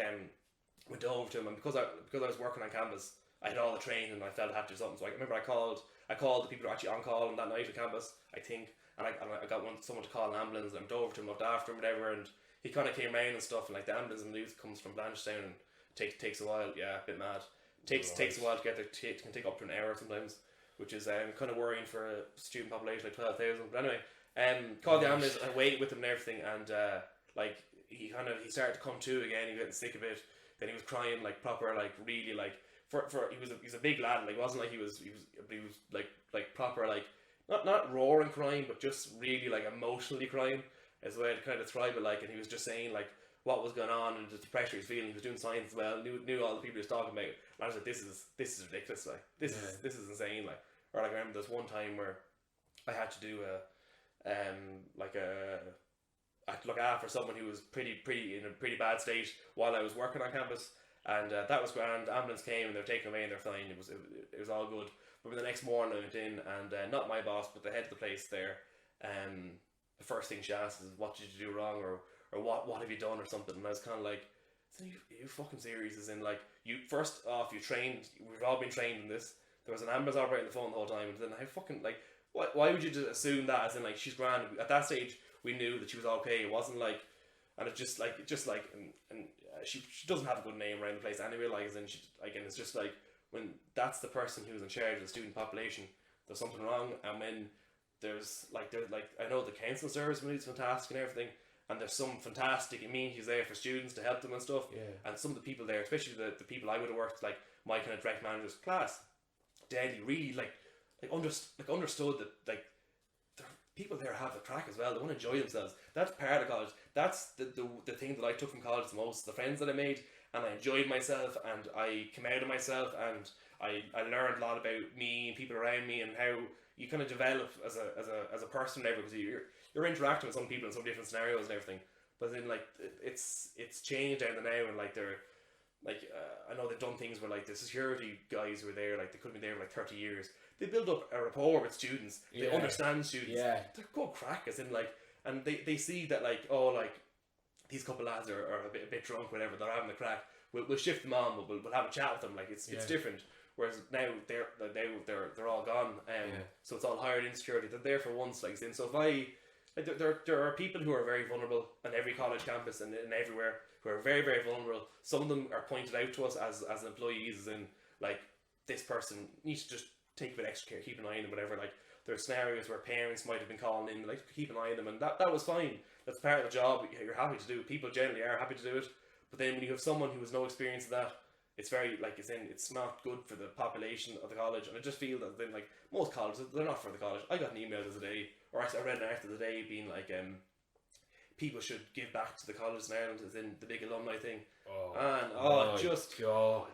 went over to him, and because I was working on campus, I had all the training, and I felt I had to do something. So I remember I called the people who were actually on call on that night at campus, I think. And I got someone to call an ambulance, and I went over to him, looked after him, whatever, and he kind of came around and stuff, and like, the ambulance in Maynooth comes from Blanchetown, and takes a while, a bit mad. Takes a while to get there, can take up to an hour sometimes, which is kind of worrying for a student population like 12,000. But anyway, called the ambulance and waited with him and everything, and like, he started to come to again. He was getting sick of it. Then he was crying, like, proper, like, really, like, he's a big lad, like, it wasn't like he was like proper, like, not roaring crying, but just really, like, emotionally crying is the way to kind of describe it, like. And he was just saying, like, what was going on, and the pressure he was feeling. He was doing science as well, knew all the people he was talking about, and I was like, this is ridiculous, like, this is insane, like. Or like, I remember there's one time where I had to do I had to look after someone who was pretty in a pretty bad state while I was working on campus, and that was grand. The ambulance came, and they were taken away, and they're fine. It was all good. But the next morning I went in, and not my boss, but the head of the place there, the first thing she asked is, what did you do wrong, or what have you done, or something. And I was kind of like, you fucking serious? As in, like, you, first off, you trained, we've all been trained in this. There was an ambulance operating the phone the whole time, and then I fucking, like, why would you just assume that, as in, like, she's grand? At that stage we knew that she was okay. It wasn't like, and it's just like and she doesn't have a good name around the place anyway, like, as in, she, again, it's just like, when that's the person who's in charge of the student population, there's something wrong. And when there's like I know the counselling service is fantastic and everything, and there's some fantastic amenities there for students to help them and stuff, and some of the people there, especially the people I would have worked, like my kind of direct managers, class, deadly, really like understood that, like, people there have the crack as well. They want to enjoy themselves. That's part of college. That's the thing that I took from college the most. The friends that I made, and I enjoyed myself, and I came out of myself, and I learned a lot about me and people around me, and how you kind of develop as a person, and everything, because you're interacting with some people in some different scenarios and everything. But then like it's changed down to now, and like they're like I know they've done things where like the security guys were there, like they could have been there for like 30 years. They build up a rapport with students. They understand students. Yeah. They're good crack, as in like, and they see that like, oh, like these couple lads are a bit drunk, whatever. They're having the crack. We'll shift them on. We'll have a chat with them. Like it's different. Whereas now they're all gone. So it's all hired in security. They're there for once. Like so if I like, there are people who are very vulnerable on every college campus and everywhere who are very, very vulnerable. Some of them are pointed out to us as employees, as in like, this person needs to just take a bit extra care, keep an eye on them, whatever. Like there are scenarios where parents might have been calling in, like, keep an eye on them, and that was fine. That's part of the job. You're happy to do. People generally are happy to do it. But then when you have someone who has no experience of that, it's very like it's not good for the population of the college. And I just feel that then like most colleges, they're not for the college. I got an email the other day, or I read an article the other day being like people should give back to the college in Ireland, as in the big alumni thing. God.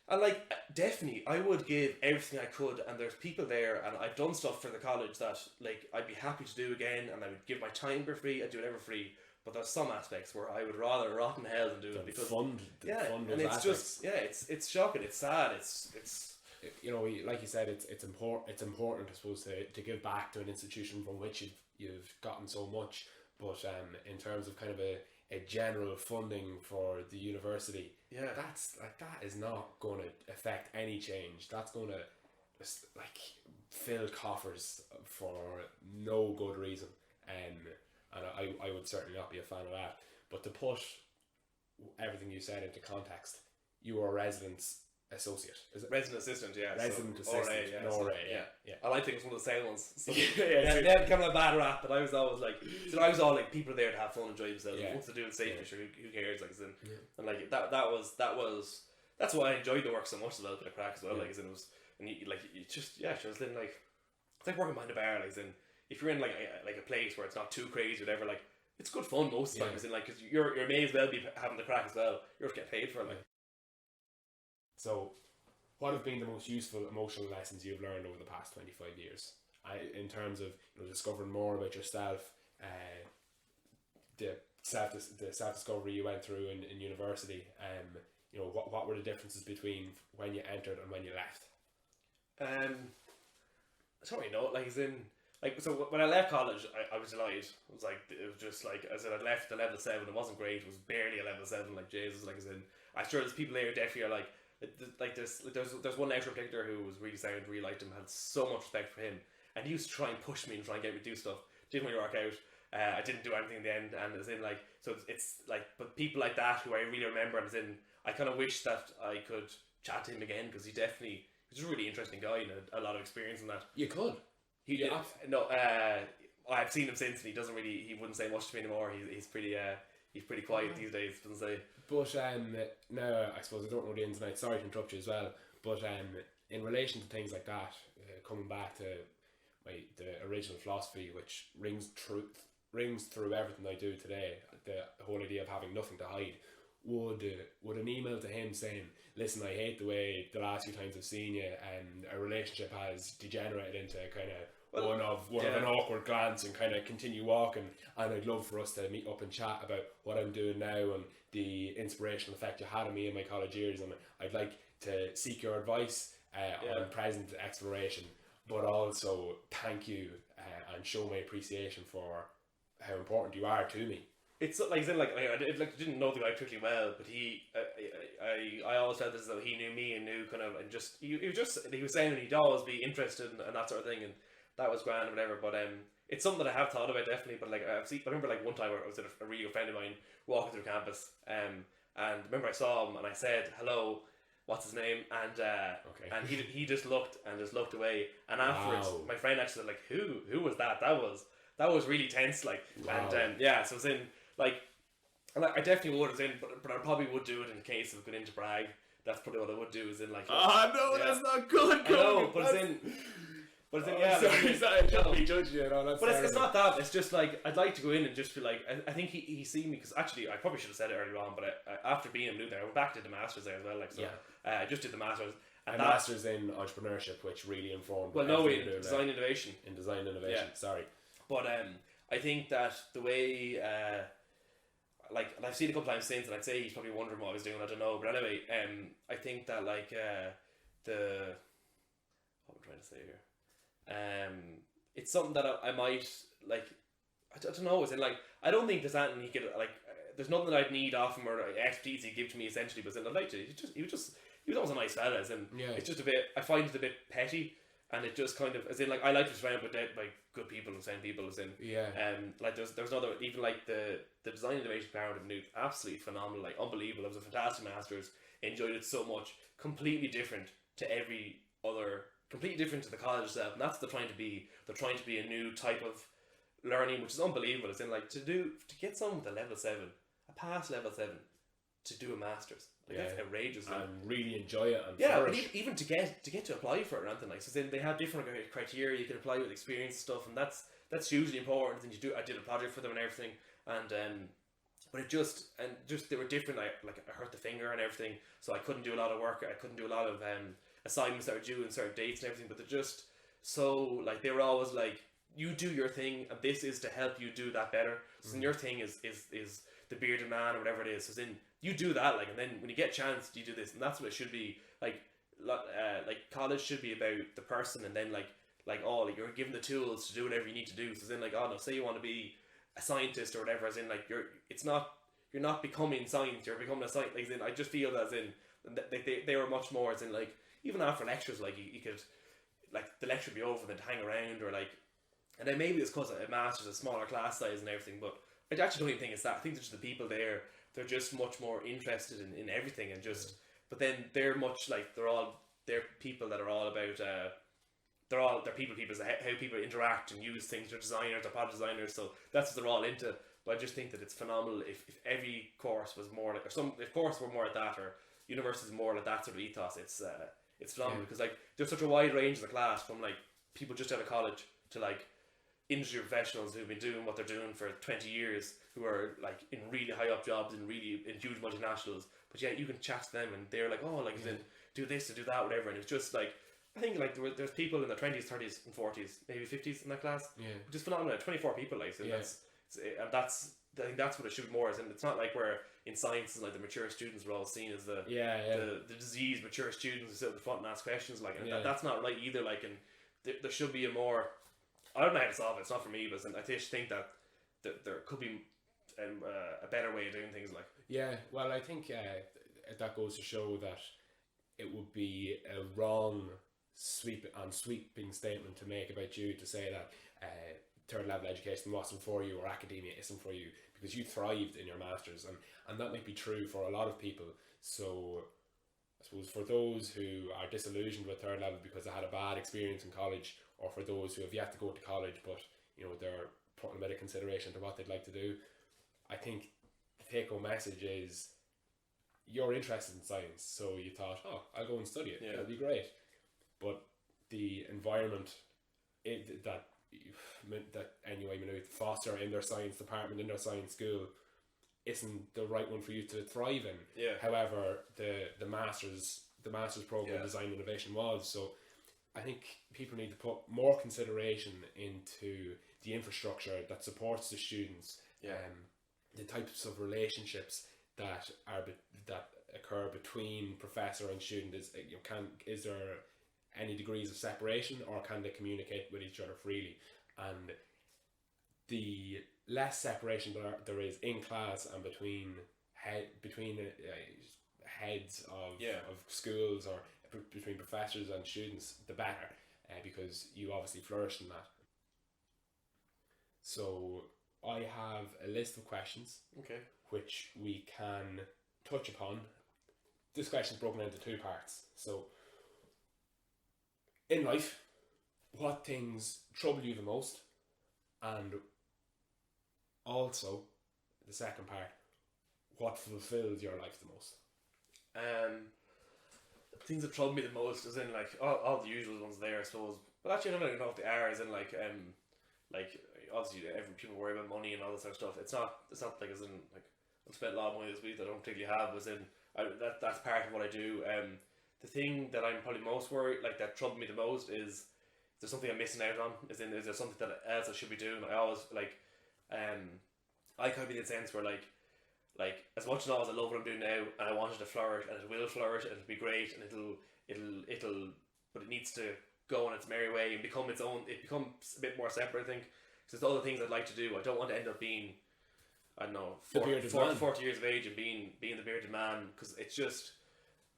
And like, definitely, I would give everything I could, and there's people there, and I've done stuff for the college that like I'd be happy to do again, and I would give my time for free. I'd do it ever free. But there's some aspects where I would rather rot in hell than do it, because fund and it's aspects. Just it's shocking. It's sad. It's you know, like you said, it's important. It's important, I suppose, to give back to an institution from which you've gotten so much. But in terms of kind of a general funding for the university, that's like, that is not going to affect any change. That's going to like fill coffers for no good reason. And I would certainly not be a fan of that. But to put everything you said into context, you are a residence associate. Is it resident assistant? Yeah, resident assistant. Yeah. I like thinking it was one of the sale ones. So, they had kind of a bad rap, but I was always like, so I was all like, people are there to have fun, enjoy themselves. Once they do it safely, sure, who cares? Like, and like that's why I enjoyed the work so much. A little bit of crack as well. Like, it was, and you just sure. Then like, it's like working behind a bar. Like, then if you're in like a place where it's not too crazy, or whatever, like, it's good fun most of the time. As in, like, because you may as well be having the crack as well. You're to get paid for it. Like. So, what have been the most useful emotional lessons you've learned over the past 25 years? In terms of discovering more about yourself, the self-discovery you went through in university, what were the differences between when you entered and when you left? I don't really know. Like, as in, like, so when I left college, I was delighted. It was just like, I said, I left the level 7. It wasn't great. It was barely a level 7. Like, Jesus, like, as in, I'm sure there's people there definitely are like there's one lecturer in particular who was really sound, really liked him, had so much respect for him, and he used to try and push me and try and get me to do stuff. Didn't really work out. I didn't do anything in the end, and as in like, so it's like, but people like that who I really remember, and as in, I kind of wish that I could chat to him again, because he's a really interesting guy and a lot of experience in that. You could. I've seen him since, and he wouldn't say much to me anymore. He's pretty quiet these days, doesn't say. But now I suppose I don't know the ins and outs. Sorry to interrupt you as well. But in relation to things like that, coming back to the original philosophy, which rings through everything I do today, the whole idea of having nothing to hide. Would an email to him saying, "Listen, I hate the way the last few times I've seen you, and our relationship has degenerated into kind of one of an awkward glance, and kind of continue walking, and I'd love for us to meet up and chat about what I'm doing now and the inspirational effect you had on me in my college years, and I'd like to seek your advice on present exploration, but also thank you and show my appreciation for how important you are to me." It's like, I didn't know the guy particularly well, but I always felt as though he knew me and knew kind of, and just he was saying he'd always be interested and that sort of thing, and that was grand or whatever. But it's something that I have thought about, definitely. But like, I remember like one time where I was at a really good friend of mine walking through campus, and I remember I saw him and I said, "Hello, what's his name?" And and he just looked away, and afterwards my friend actually said, like, who was that? That was really tense, like. Wow. And so it's in like, and I definitely would have in, but I probably would do it in case of going into brag. That's probably what I would do, is in like. Oh no, that's not good. I know, but it's in. But sorry, don't be judging you. No, that's but it's not that. It's just like I'd like to go in and just be like. I think he seen me because actually I probably should have said it earlier on. But after being in Blue there, I went back to the masters there as well. Like so, I just did the masters. And masters in entrepreneurship, which really informed. Well, no, in design innovation. In design innovation. Sorry. But I think that the way like I've seen a couple times since, and I'd say he's probably wondering what I was doing. I don't know, but anyway, I think that like what am I trying to say here? It's something that I might like. I don't know. Is it like I don't think there's anything he could like. There's nothing that I'd need off him or expertise he'd give to me essentially. But then I'd like to. He was always a nice fella. As in, it's just a bit. I find it a bit petty. And it just kind of, as in, like, I like to surround with like good people and sane people, as in, like there's another, even like the design innovation power of Newt, absolutely phenomenal, like unbelievable. It was a fantastic masters, enjoyed it so much, completely different to every other, completely different to the college itself, and that's they're trying to be a new type of learning, which is unbelievable. As in, like to get someone with a level 7, a past level 7, to do a masters. Like that's outrageous. And really enjoy it. And but even to get to apply for it or anything like so, then they have different criteria you can apply with experience and stuff, and that's hugely important. And I did a project for them and everything, and but it just they were different. I hurt the finger and everything, so I couldn't do a lot of work. I couldn't do a lot of assignments that were due in certain dates and everything. But they're just so like they were always like, you do your thing, and this is to help you do that better. So then your thing is the bearded man or whatever it is. So then you do that, like, and then when you get a chance, you do this, and that's what it should be. Like college should be about the person, and then like you're given the tools to do whatever you need to do. So then like, oh no, say you want to be a scientist or whatever, as in like you're not becoming science, you're becoming a scientist. Like, as in, I just feel as in they were much more as in like even after lectures, like you could like the lecture would be over and then hang around or like, and then maybe it's because a master's a smaller class size and everything, but I actually don't even think it's that. I think it's just the people there. They're just much more interested in everything and just. But then they're much like they're people that are all about. They're people how people interact and use things. They're designers, they're product designers, so that's what they're all into. But I just think that it's phenomenal if every course was more like, or if course were more like that, or universities more like that sort of ethos. It's phenomenal because like there's such a wide range of the class, from like people just out of college to like industry professionals who've been doing what they're doing for 20 years, who are like in really high up jobs in huge multinationals, but you can chat to them and they're like, oh, like then do this and do that, whatever. And it's just like, I think like there's people in their 20s, 30s and 40s, maybe 50s in that class, which is phenomenal. 24 people, like, so I think that's what it should be more. And it's not like where in science and like the mature students are all seen as the diseased mature students who sit in the front and ask questions, like, and that's not right either. Like, and there should be a more, I don't know how to solve it, it's not for me, but I just think that there could be a better way of doing things. Like, well, I think that goes to show that it would be a wrong sweeping statement to make about you to say that third level education wasn't for you or academia isn't for you, because you thrived in your masters, and that might be true for a lot of people. So I suppose for those who are disillusioned with third level because they had a bad experience in college, or for those who have yet to go to college but they're putting a bit of consideration to what they'd like to do, I think the take-home message is you're interested in science, so you thought, oh, I'll go and study it, it'll be great. But the environment that anyway foster in their science department, in their science school, isn't the right one for you to thrive in. However, the masters program design innovation was. So I think people need to put more consideration into the infrastructure that supports the students, the types of relationships that occur between professor and student. Is there any degrees of separation, or can they communicate with each other freely? And the less separation there is in class and between heads of schools, or between professors and students, the better, because you obviously flourish in that. So I have a list of questions, which we can touch upon. This question is broken into 2 parts. So, in life, what things trouble you the most? And also, the second part, what fulfills your life the most? Things that trouble me the most is in like all the usual ones there, I suppose. But actually, I don't know if they are. As in like obviously every people worry about money and all that sort of stuff. It's not like as in like I've spent a lot of money this week that I don't particularly have. As in that's part of what I do. The thing that I'm probably most worried, like that troubled me the most, is there's something I'm missing out on. As in, is there something that else I should be doing? I always I kind of be in the sense where like as much as I love what I'm doing now, and I want it to flourish, and it will flourish, and it'll be great, and it'll, but it needs to go on its merry way and become its own. It becomes a bit more separate, I think. Because there's other things I'd like to do. I don't want to end up being, I don't know, 40 years of age and being the bearded man, because it's just,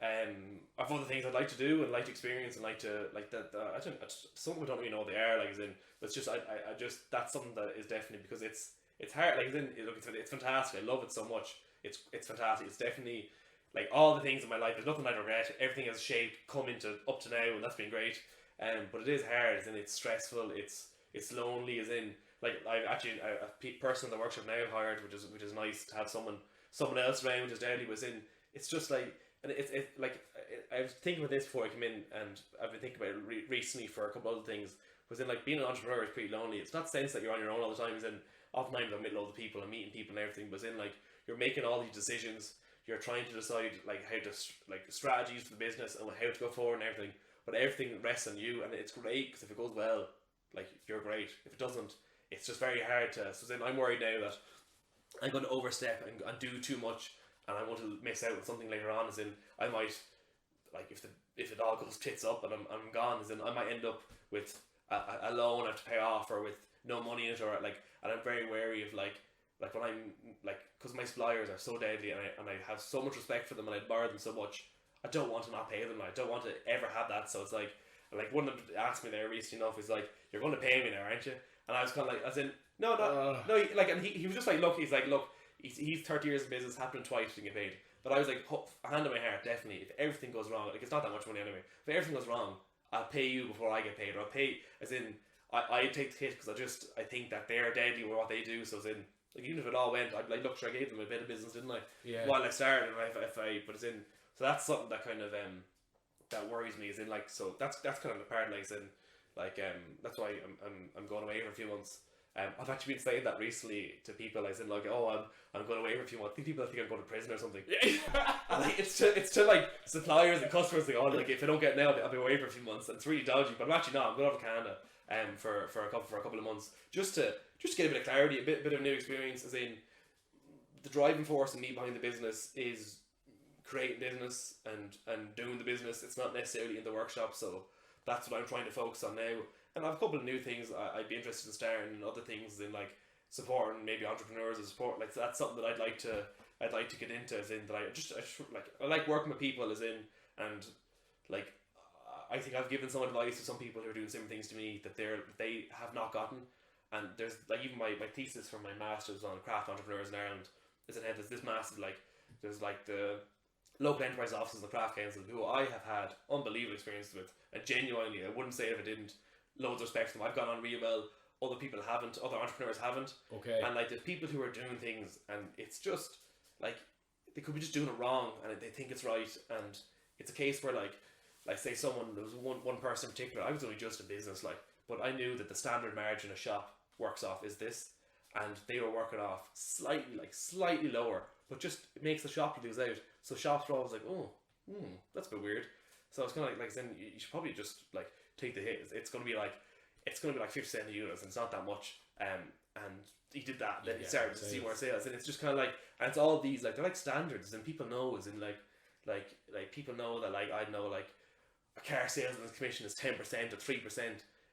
I've other things I'd like to do and like to experience and like that. I don't. Something I don't really know what they are. Like as in, it's just I just that's something that is definitely, because it's hard. Like as in, look, it's fantastic. I love it so much. It's fantastic. It's definitely like all the things in my life. There's nothing I regret. Everything has shaped, come into up to now, and that's been great. But it is hard. As in, it's stressful. It's lonely. As in, like I've actually a person in the workshop now I've hired, which is nice to have someone else around, which is deadly. Was in. It's just like. And it's like I was thinking about this before I came in, and I've been thinking about it recently for a couple other things. Was in like being an entrepreneur is pretty lonely. It's not the sense that you're on your own all the time. It's in oftentimes I'm meeting all the people and meeting people and everything. But in like you're making all these decisions. You're trying to decide like how to like strategies for the business and how to go forward and everything. But everything rests on you, and it's great because if it goes well, like you're great. If it doesn't, it's just very hard to. So then I'm worried now that I'm going to overstep and do too much. And I want to miss out on something later on, as in I might, like if it all goes tits up and I'm gone, as in I might end up with a loan I have to pay off, or with no money in it, or like, and I'm very wary of like when I'm like, because my suppliers are so deadly, and I have so much respect for them, and I admire them so much. I don't want to not pay them. I don't want to ever have that. So it's like one of them asked me there recently enough, is like, you're going to pay me now, aren't you? And I was kind of like, as in no, like, and he was just like, look, he's like, look. He's 30 years in business, happened twice to get paid. But I was like, hand on my heart, definitely. If everything goes wrong, like it's not that much money anyway. If everything goes wrong, I'll pay you before I get paid. Or I'll pay, as in, I take the hit because I think that they're deadly with what they do. So as in, like even if it all went, I'd like, look, sure, I gave them a bit of business, didn't I? Yeah. While I started, and but it's in. So that's something that kind of that worries me. Is in like, so that's kind of the part, like, in like that's why I'm going away for a few months. I've actually been saying that recently to people. I said like, oh, I'm going away for a few months. I think people think I'm going to prison or something. And like, it's to like suppliers and customers. Like, oh, like if I don't get it now, I'll be away for a few months. And it's really dodgy. But I'm actually not. I'm going over to Canada for a couple of months just to get a bit of clarity, a bit of new experience. As in, the driving force in me behind the business is creating business and doing the business. It's not necessarily in the workshop. So that's what I'm trying to focus on now. And I have a couple of new things I'd be interested in starting, and other things in like supporting maybe entrepreneurs and support. Like that's something that I'd like to get into. As in that I like working with people. As in, and like I think I've given some advice to some people who are doing similar things to me that they have not gotten. And there's like even my thesis for my masters on craft entrepreneurs in Ireland is that there's this massive there's like the local enterprise offices and the craft council who I have had unbelievable experiences with, and genuinely I wouldn't say it if I didn't. Loads of respect to them. I've gone on real well. Other people haven't. Other entrepreneurs haven't. Okay. And like there's people who are doing things, and it's just like they could be just doing it wrong, and they think it's right. And it's a case where like say there was one person in particular. I was only just a business, but I knew that the standard margin a shop works off is this, and they were working off slightly lower, but just it makes the shop lose out. So shops were always like, that's a bit weird. So it's kind of like then you should probably just like take the hit. It's going to be like 50% of units, and it's not that much. And he did that. Then he started to see more sales, and it's just kind of like, and it's all these like they're like standards, and people know as in like people know that like I know like a car salesman's commission is 10% or 3%.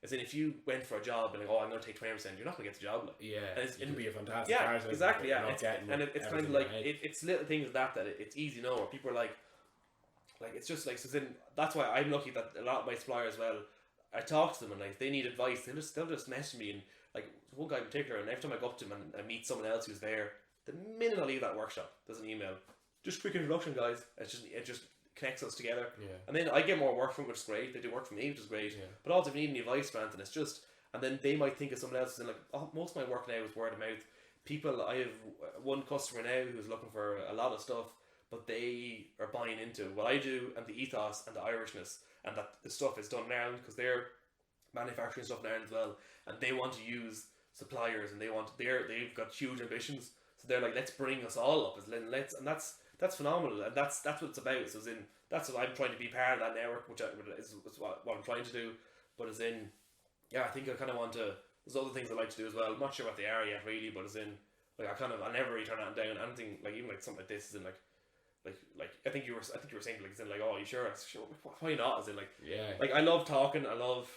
As in, if you went for a job and like, oh, I'm going to take 20%, you're not going to get the job. Like, yeah, it can be a fantastic. Yeah, exactly. Yeah, it's kind of like it's little things like that it's easy to know. Where people are like it's just like, so then that's why I'm lucky that a lot of my suppliers, well, I talk to them, and like if they need advice, they'll just message me. And like one guy in particular, and every time I go up to him and I meet someone else who's there, the minute I leave that workshop, there's an email, just quick introduction, guys. It just connects us together. Yeah. And then I get more work from it, which is great. They do work for me, which is great. Yeah. But also if you need any advice, Grant, and it's just, and then they might think of someone else, and like most of my work now is word of mouth. People, I have one customer now who's looking for a lot of stuff, but they are buying into what I do and the ethos and the Irishness, and that the stuff is done in Ireland because they're manufacturing stuff in Ireland as well, and they want to use suppliers, and they've got huge ambitions, so they're like, let's bring us all up, and that's phenomenal, and that's what it's about. So that's what I'm trying to be part of that network, which is what I'm trying to do. But I think I kind of want to. There's other things I like to do as well. I'm not sure what they are yet, really, but I never really turn that down. Anything like even like something like this is in like I think you were saying like it's in like, oh, you sure? Why not? As in like, yeah, like I love talking. I love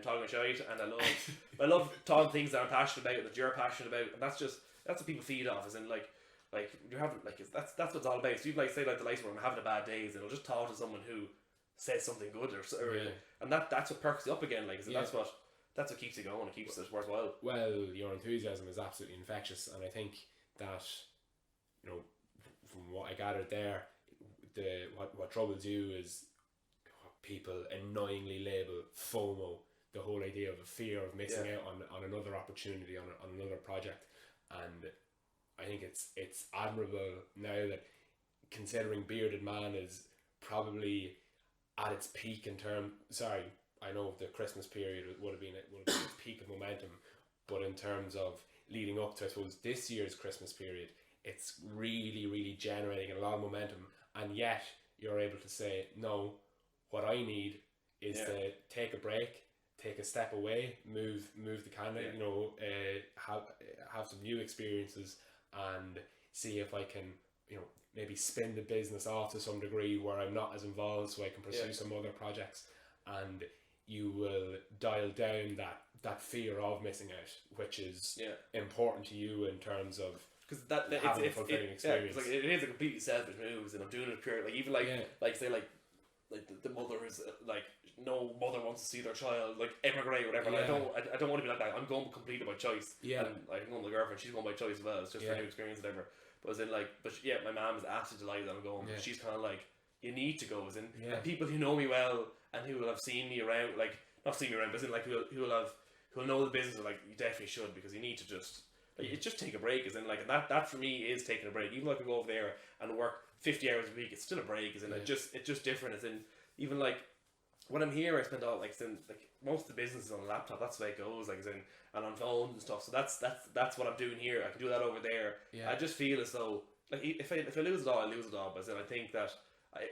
talking shite, and I love talking things that I'm passionate about, that you're passionate about, and that's what people feed off. As in like you're having like that's what it's all about. So you like say like the likes where I'm having a bad days, and I'll just talk to someone who says something good and that's what perks you up again. Like that's what keeps you going. It keeps it worthwhile. Well, your enthusiasm is absolutely infectious, and I think that, you know, from what I gathered there, what troubles you is what people annoyingly label FOMO, the whole idea of a fear of missing out on another opportunity, on another project. And I think it's admirable now that, considering Bearded Man is probably at its peak in term. Sorry, I know the Christmas period would have been its peak of momentum, but in terms of leading up to, I suppose, this year's Christmas period, it's really, really generating a lot of momentum. And yet you're able to say, no, what I need is to take a break, take a step away, move the camera, you know, have some new experiences, and see if I can, you know, maybe spin the business off to some degree where I'm not as involved, so I can pursue some other projects. And you will dial down that fear of missing out, which is important to you in terms of, because having a fulfilling experience. Like, it is a completely selfish move, and I'm doing it pure, like even like say like the mother is like, no mother wants to see their child like emigrate or whatever. And I don't want to be like that. I'm going completely by choice. And like, I'm going with my girlfriend, she's going by choice as well. It's just for a new experience, whatever. But as in like, my mom is absolutely delighted that I'm going. But she's kind of like, you need to go. As in, and people who know me well and who will have seen me around, like not seen me around, but as in like who will know the business, are like, you definitely should, because you need to just. Like, you just take a break, as in like, and that for me is taking a break. Even though I can go over there and work 50 hours a week, it's still a break, as in it's just different. As in, even like when I'm here, I spend all like most of the business is on a laptop. That's the way it goes, like as in, and on phones and stuff. So that's what I'm doing here. I can do that over there. I just feel as though like if I lose it all, I lose it all. But then I think that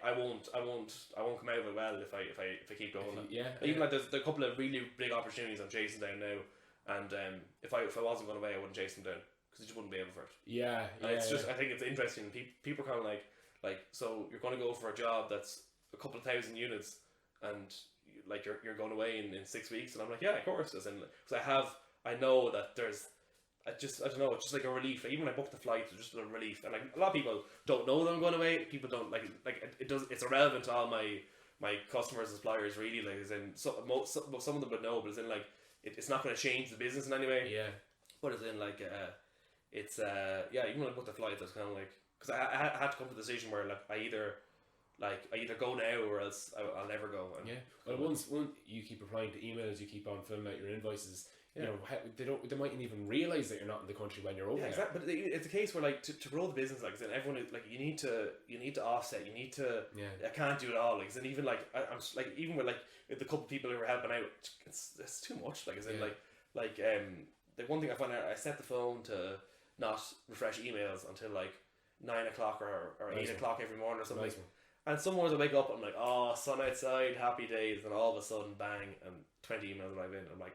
I won't come out of it well if I keep going. Even like there's a couple of really big opportunities I'm chasing down now. And if I wasn't going away, I wouldn't chase them down, because you just wouldn't be able for it. It's just, I think it's interesting. People are kind of like, so you're going to go for a job that's a couple of thousand units, and like you're going away in 6 weeks, and I'm like, yeah, of course. As in, because I know that there's, I don't know, it's just like a relief. Like, even when I book the flight, it's just a relief. And like a lot of people don't know that I'm going away. People don't like it's irrelevant to all my customers and suppliers, really. Like, as in, some of them would know, but as in like, it's not going to change the business in any way. But as in like it's even when I booked the flight, I was kind of like, because I had to come to the decision where like I either go now or else I'll never go. And well, once you keep replying to emails, you keep on filling out your invoices. You know, they mightn't even realize that you're not in the country when you're over there. Exactly. But it's a case where like to grow the business, like then everyone is, like you need to offset. You need to. I can't do it all. Like, and even like I'm like, even with like the couple of people who are helping out, it's too much. Like, as in the one thing I found out, I set the phone to not refresh emails until like 9 o'clock or 8 o'clock every morning or something. Nice. And some mornings I wake up and I'm like, oh, sun outside, happy days, and all of a sudden, bang, and 20 emails arrive in. I'm like.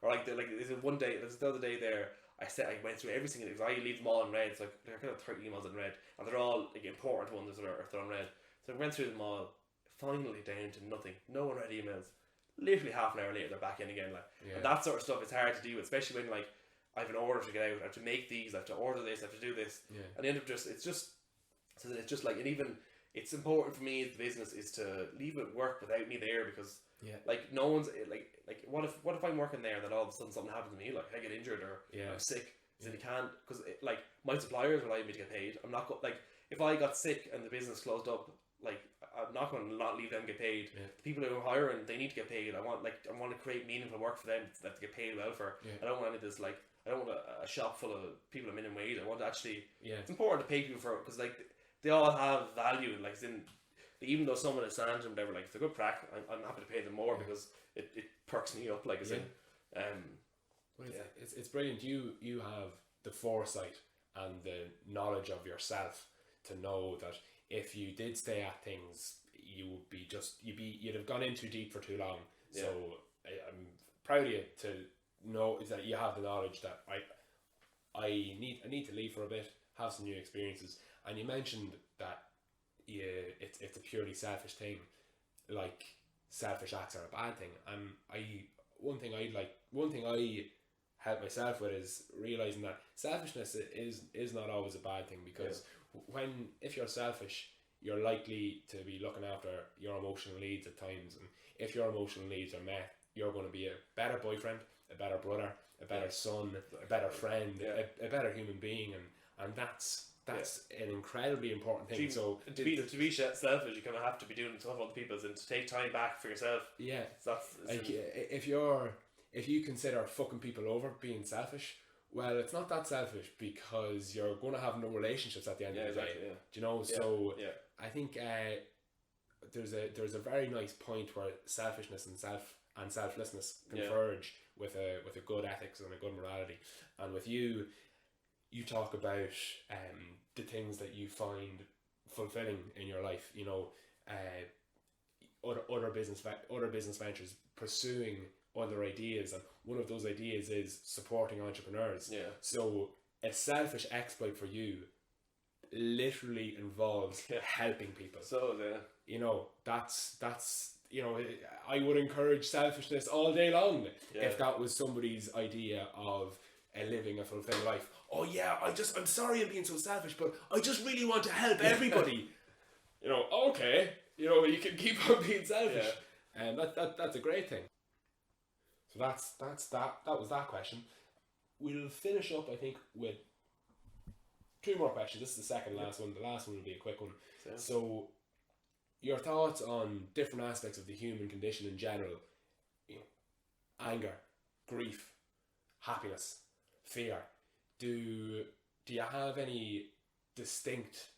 Or like there's one day, there's the other day there, I went through every single, because I leave them all in red, so I kind of 30 emails in red, and they're all like important ones that are on red. So I went through them all, finally down to nothing, no unread emails. Literally half an hour later, they're back in again. Like, and that sort of stuff is hard to do, especially when like I have an order to get out, I have to make these, I have to order this, I have to do this, and end up it's just like, and even it's important for me as the business is to leave it work without me there, because. Like no one's like what if I'm working there and then all of a sudden something happens to me, like I get injured or I'm sick, then you can't, because like my suppliers rely on me to get paid. I'm not like, if I got sick and the business closed up, like I'm not going to not leave them get paid. The people who are hiring, they need to get paid. I want to create meaningful work for them that to get paid well for. I don't want any of this, like I don't want a shop full of people at minimum wage. I want to actually it's important to pay people for it, because like they all have value, like in even though someone is saying to them, they were like, it's a good crack, I'm happy to pay them more because it perks me up, like, as in, well, it's brilliant. You have the foresight and the knowledge of yourself to know that if you did stay at things, you would be you'd have gone in too deep for too long. So I'm proud of you to know is that you have the knowledge that I need to leave for a bit, have some new experiences. And you mentioned that it's a purely selfish thing, like selfish acts are a bad thing. And one thing I help myself with is realizing that selfishness is not always a bad thing, because if you're selfish, you're likely to be looking after your emotional needs at times, and if your emotional needs are met, you're going to be a better boyfriend, a better brother, a better son, a better friend, a better human being, and that's an incredibly important thing. So to be selfish, you kind of have to be doing stuff for other people, and to take time back for yourself. Yeah, so like if you consider fucking people over being selfish, well, it's not that selfish, because you're going to have no relationships at the end of the day. Exactly, Do you know? So I think there's a very nice point where selfishness and selflessness converge with a good ethics and a good morality. And with you talk about the things that you find fulfilling in your life. You know, other business ventures, pursuing other ideas, and one of those ideas is supporting entrepreneurs. Yeah. So a selfish exploit for you literally involves helping people. So you know, that's you know, I would encourage selfishness all day long if that was somebody's idea of living a fulfilling life. Oh yeah, I'm sorry I'm being so selfish, but I just really want to help everybody. You know, okay, you know, you can keep on being selfish, and that's a great thing. So that's that was that question. We'll finish up, I think, with 2 more questions. This is the second last one. The last one will be a quick one. So your thoughts on different aspects of the human condition in general, you know, anger, grief, happiness, fear. Do you have any distinct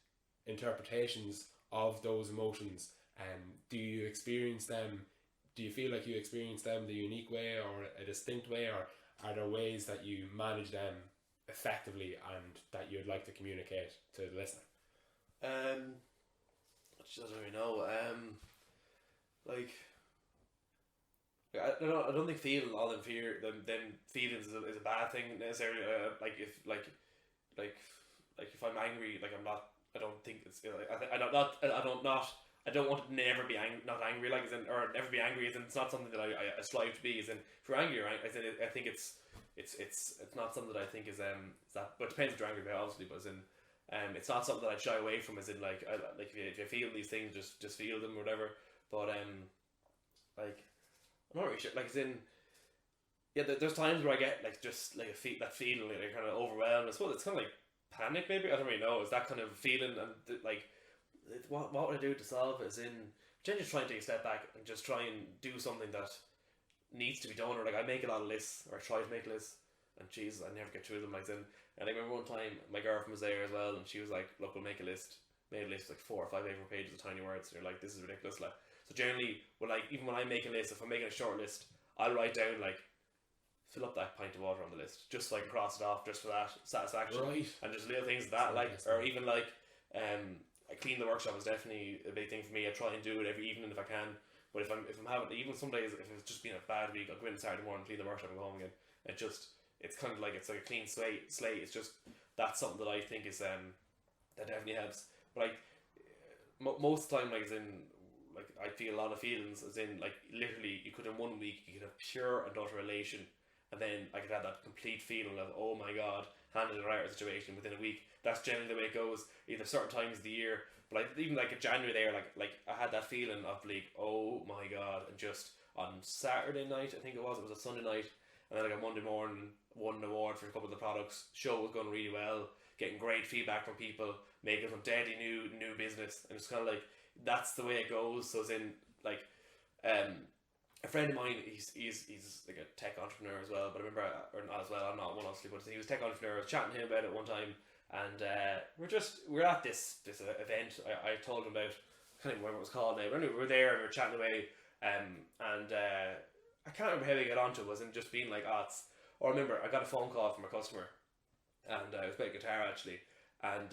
interpretations of those emotions? Do you experience them? Do you feel like you experience them the unique way or a distinct way, or are there ways that you manage them effectively and that you'd like to communicate to the listener? I don't really know. I don't think feeling all them feelings is a bad thing necessarily. If I'm angry, like I don't think it's. I don't want to never be not angry, like, or never be angry. It's not something that I strive to be. If you're angry, I think it's not something that I think is that. But it depends what you're angry about, obviously. But it's not something that I shy away from. If you feel these things, just feel them or whatever. But I'm not really sure. There's times where I get that feeling like kind of overwhelmed. I suppose it's kind of like panic, maybe. I don't really know. It's that kind of feeling, and what would I do to solve it? Just try and take a step back and just try and do something that needs to be done. Or I make a lot of lists, or I try to make lists, and Jesus, I never get through them. And I remember one time my girlfriend was there as well, and she was like, "Look, we'll make a list." Made a list like 4 or 5 A4 pages of tiny words, and you're like, "This is ridiculous." So generally, even when I make a list, if I'm making a short list, I'll write down fill up that pint of water on the list, just so I can cross it off, just for that satisfaction. Right. And just little things or even I clean the workshop is definitely a big thing for me. I try and do it every evening if I can. But if I'm having, even some days, if it's just been a bad week, I'll go in Saturday morning, clean the workshop, and go home again. It's kind of like it's like a clean slate. It's just that's something that I think is that definitely helps. But most of the time, I feel a lot of feelings, as in literally you could in 1 week you could have pure and utter elation, and then I could have that complete feeling of, oh my god, handled it right situation within a week. That's generally the way it goes. Either certain times of the year, but even in January there, I had that feeling of oh my god, and just on Saturday night, I think it was a Sunday night, and then Monday morning, won an award for a couple of the products. Show was going really well, getting great feedback from people, making some deadly new business, and it's kind of that's the way it goes. So a friend of mine, he's like a tech entrepreneur as well, but I remember, or not as well, I'm not one obviously, but he was a tech entrepreneur. I was chatting to him about it one time, and we're at this event I told him about, can't even remember what it was called now. But anyway, we were there and we were chatting away, and I can't remember how they got onto it. Was in just being like, oh, it's. Or I remember I got a phone call from a customer, and it was about guitar actually, and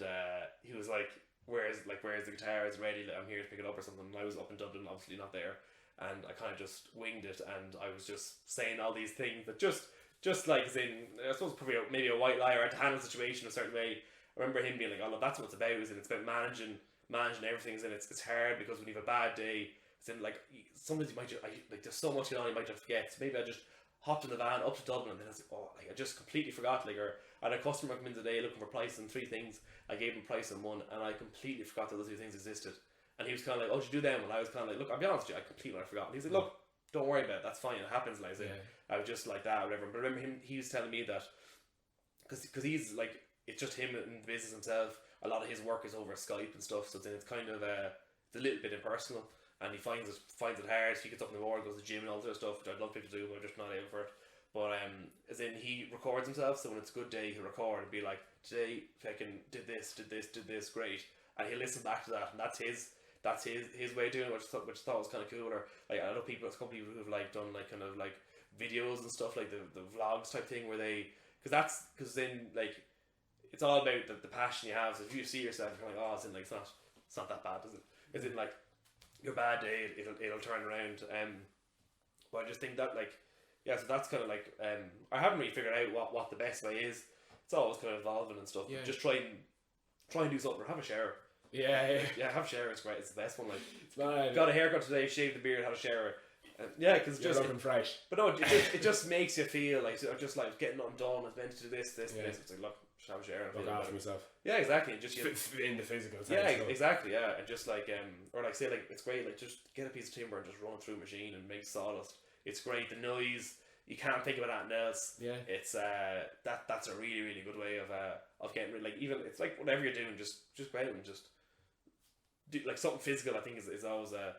he was like, where's the guitar? Is it ready? I'm here to pick it up or something. And I was up in Dublin, obviously not there, and I kind of just winged it, and I was just saying all these things that just like as in, I suppose probably maybe a white lie or to handle the situation a certain way. I remember him being like, oh look, that's what it's about, is it? It's about managing everything, and it's hard because when you have a bad day, it's in like sometimes you might just like there's so much going on you might just forget. So maybe I just hopped in the van up to Dublin, and then I was like, oh, like I just completely forgot. Like, or I had a customer come in today looking for price on 3 things. I gave him price on 1, and I completely forgot that those 2 things existed. And he was kind of like, oh, did you do them? And I was kind of like, look, I'll be honest with you, I completely forgot. And he's like, look, don't worry about it, that's fine, it happens. Like, I was just like that, whatever. But I remember he was telling me that because he's like, it's just him in the business himself. A lot of his work is over Skype and stuff, so then it's kind of it's a little bit impersonal, and he finds it hard. He gets up in the morning, goes to the gym and all that stuff, which I'd love people to do, but I'm just not able for it. But as in he records himself, so when it's a good day he'll record and be like, today fucking did this, great, and he'll listen back to that, and that's his way of doing it, which I thought was kind of cool. Or like I know there's a couple who've like done like kind of like videos and stuff, like the vlogs type thing, where they because then like it's all about the passion you have. So if you see yourself, you're like, oh, it's in like it's not that bad, is it? It's in like your bad day, it'll turn around. But I just think that like, yeah, so that's kind of like I haven't really figured out what the best way is. It's always kind of evolving and stuff. Yeah. Just try and do something, or have a shower. Yeah, have a shower. It's great. It's the best one. Like, it's not, got a haircut today, shaved the beard, had a shower. Yeah, because just looking fresh. But no, it just makes you feel like just like getting undone. It's meant to do this. It's like, look, just have a shower. Look after myself. Yeah, exactly. Just in the physical. Yeah, exactly. Yeah, and just like or like say like it's great. Like just get a piece of timber and just run it through a machine and make sawdust. It's great. The noise. You can't think about anything else. Yeah. It's that's a really, really good way of getting rid. Like even it's like whatever you're doing, just go out and just do like something physical. I think is always a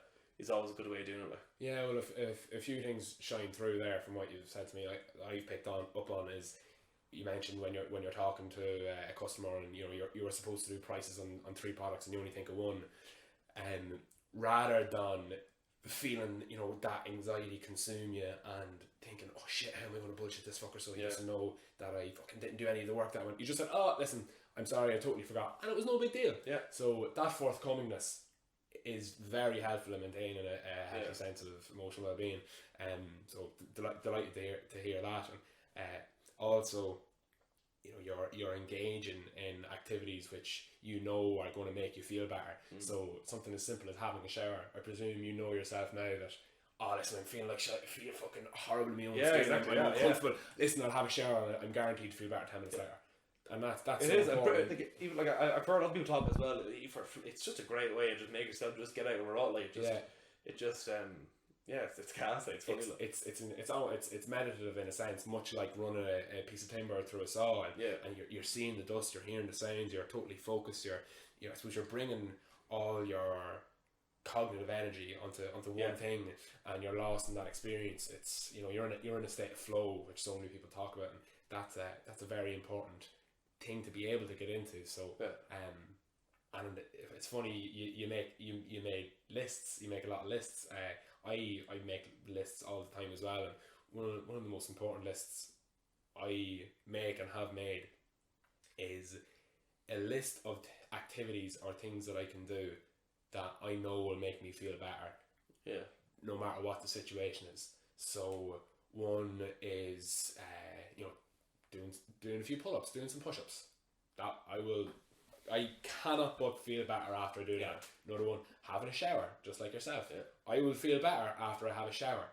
good way of doing it. Like. Yeah, well, if a few things shine through there from what you've said to me, like I've picked up on is you mentioned when you're talking to a customer and you're supposed to do prices on 3 products and you only think of 1, rather than feeling that anxiety consume you and thinking, oh shit, how am I going to bullshit this fucker so he doesn't know that I fucking didn't do any of the work that went. You just said, oh listen, I'm sorry, I totally forgot, and it was no big deal. Yeah. So that forthcomingness is very helpful in maintaining a healthy sense of emotional well-being. So delighted to hear that. And also, you're engaging in activities which are going to make you feel better. So something as simple as having a shower. I presume you know yourself now that, oh listen, I'm feeling like shit, I feel fucking horrible in my own skin. Exactly, I'm uncomfortable. Listen, I'll have a shower and I'm guaranteed to feel better 10 minutes later. And that's it is like, even like I've heard other people talk as well. It's just a great way to just make yourself just get out and we're all like it's gas. It's funny. It's meditative in a sense, much like running a piece of timber through a saw. And you're seeing the dust, you're hearing the sounds, you're totally focused. I suppose you're bringing all your cognitive energy onto one thing, and you're lost in that experience. It's you're in a state of flow, which so many people talk about, and that's a very important thing to be able to get into. So and it's funny, you make lists, you make a lot of lists. I make lists all the time as well, and one of the most important lists I make and have made is a list of activities or things that I can do that I know will make me feel better, no matter what the situation is. So one is doing a few pull-ups, doing some push-ups. That I cannot but feel better after I do that. Another one, having a shower, just like yourself. I will feel better after I have a shower.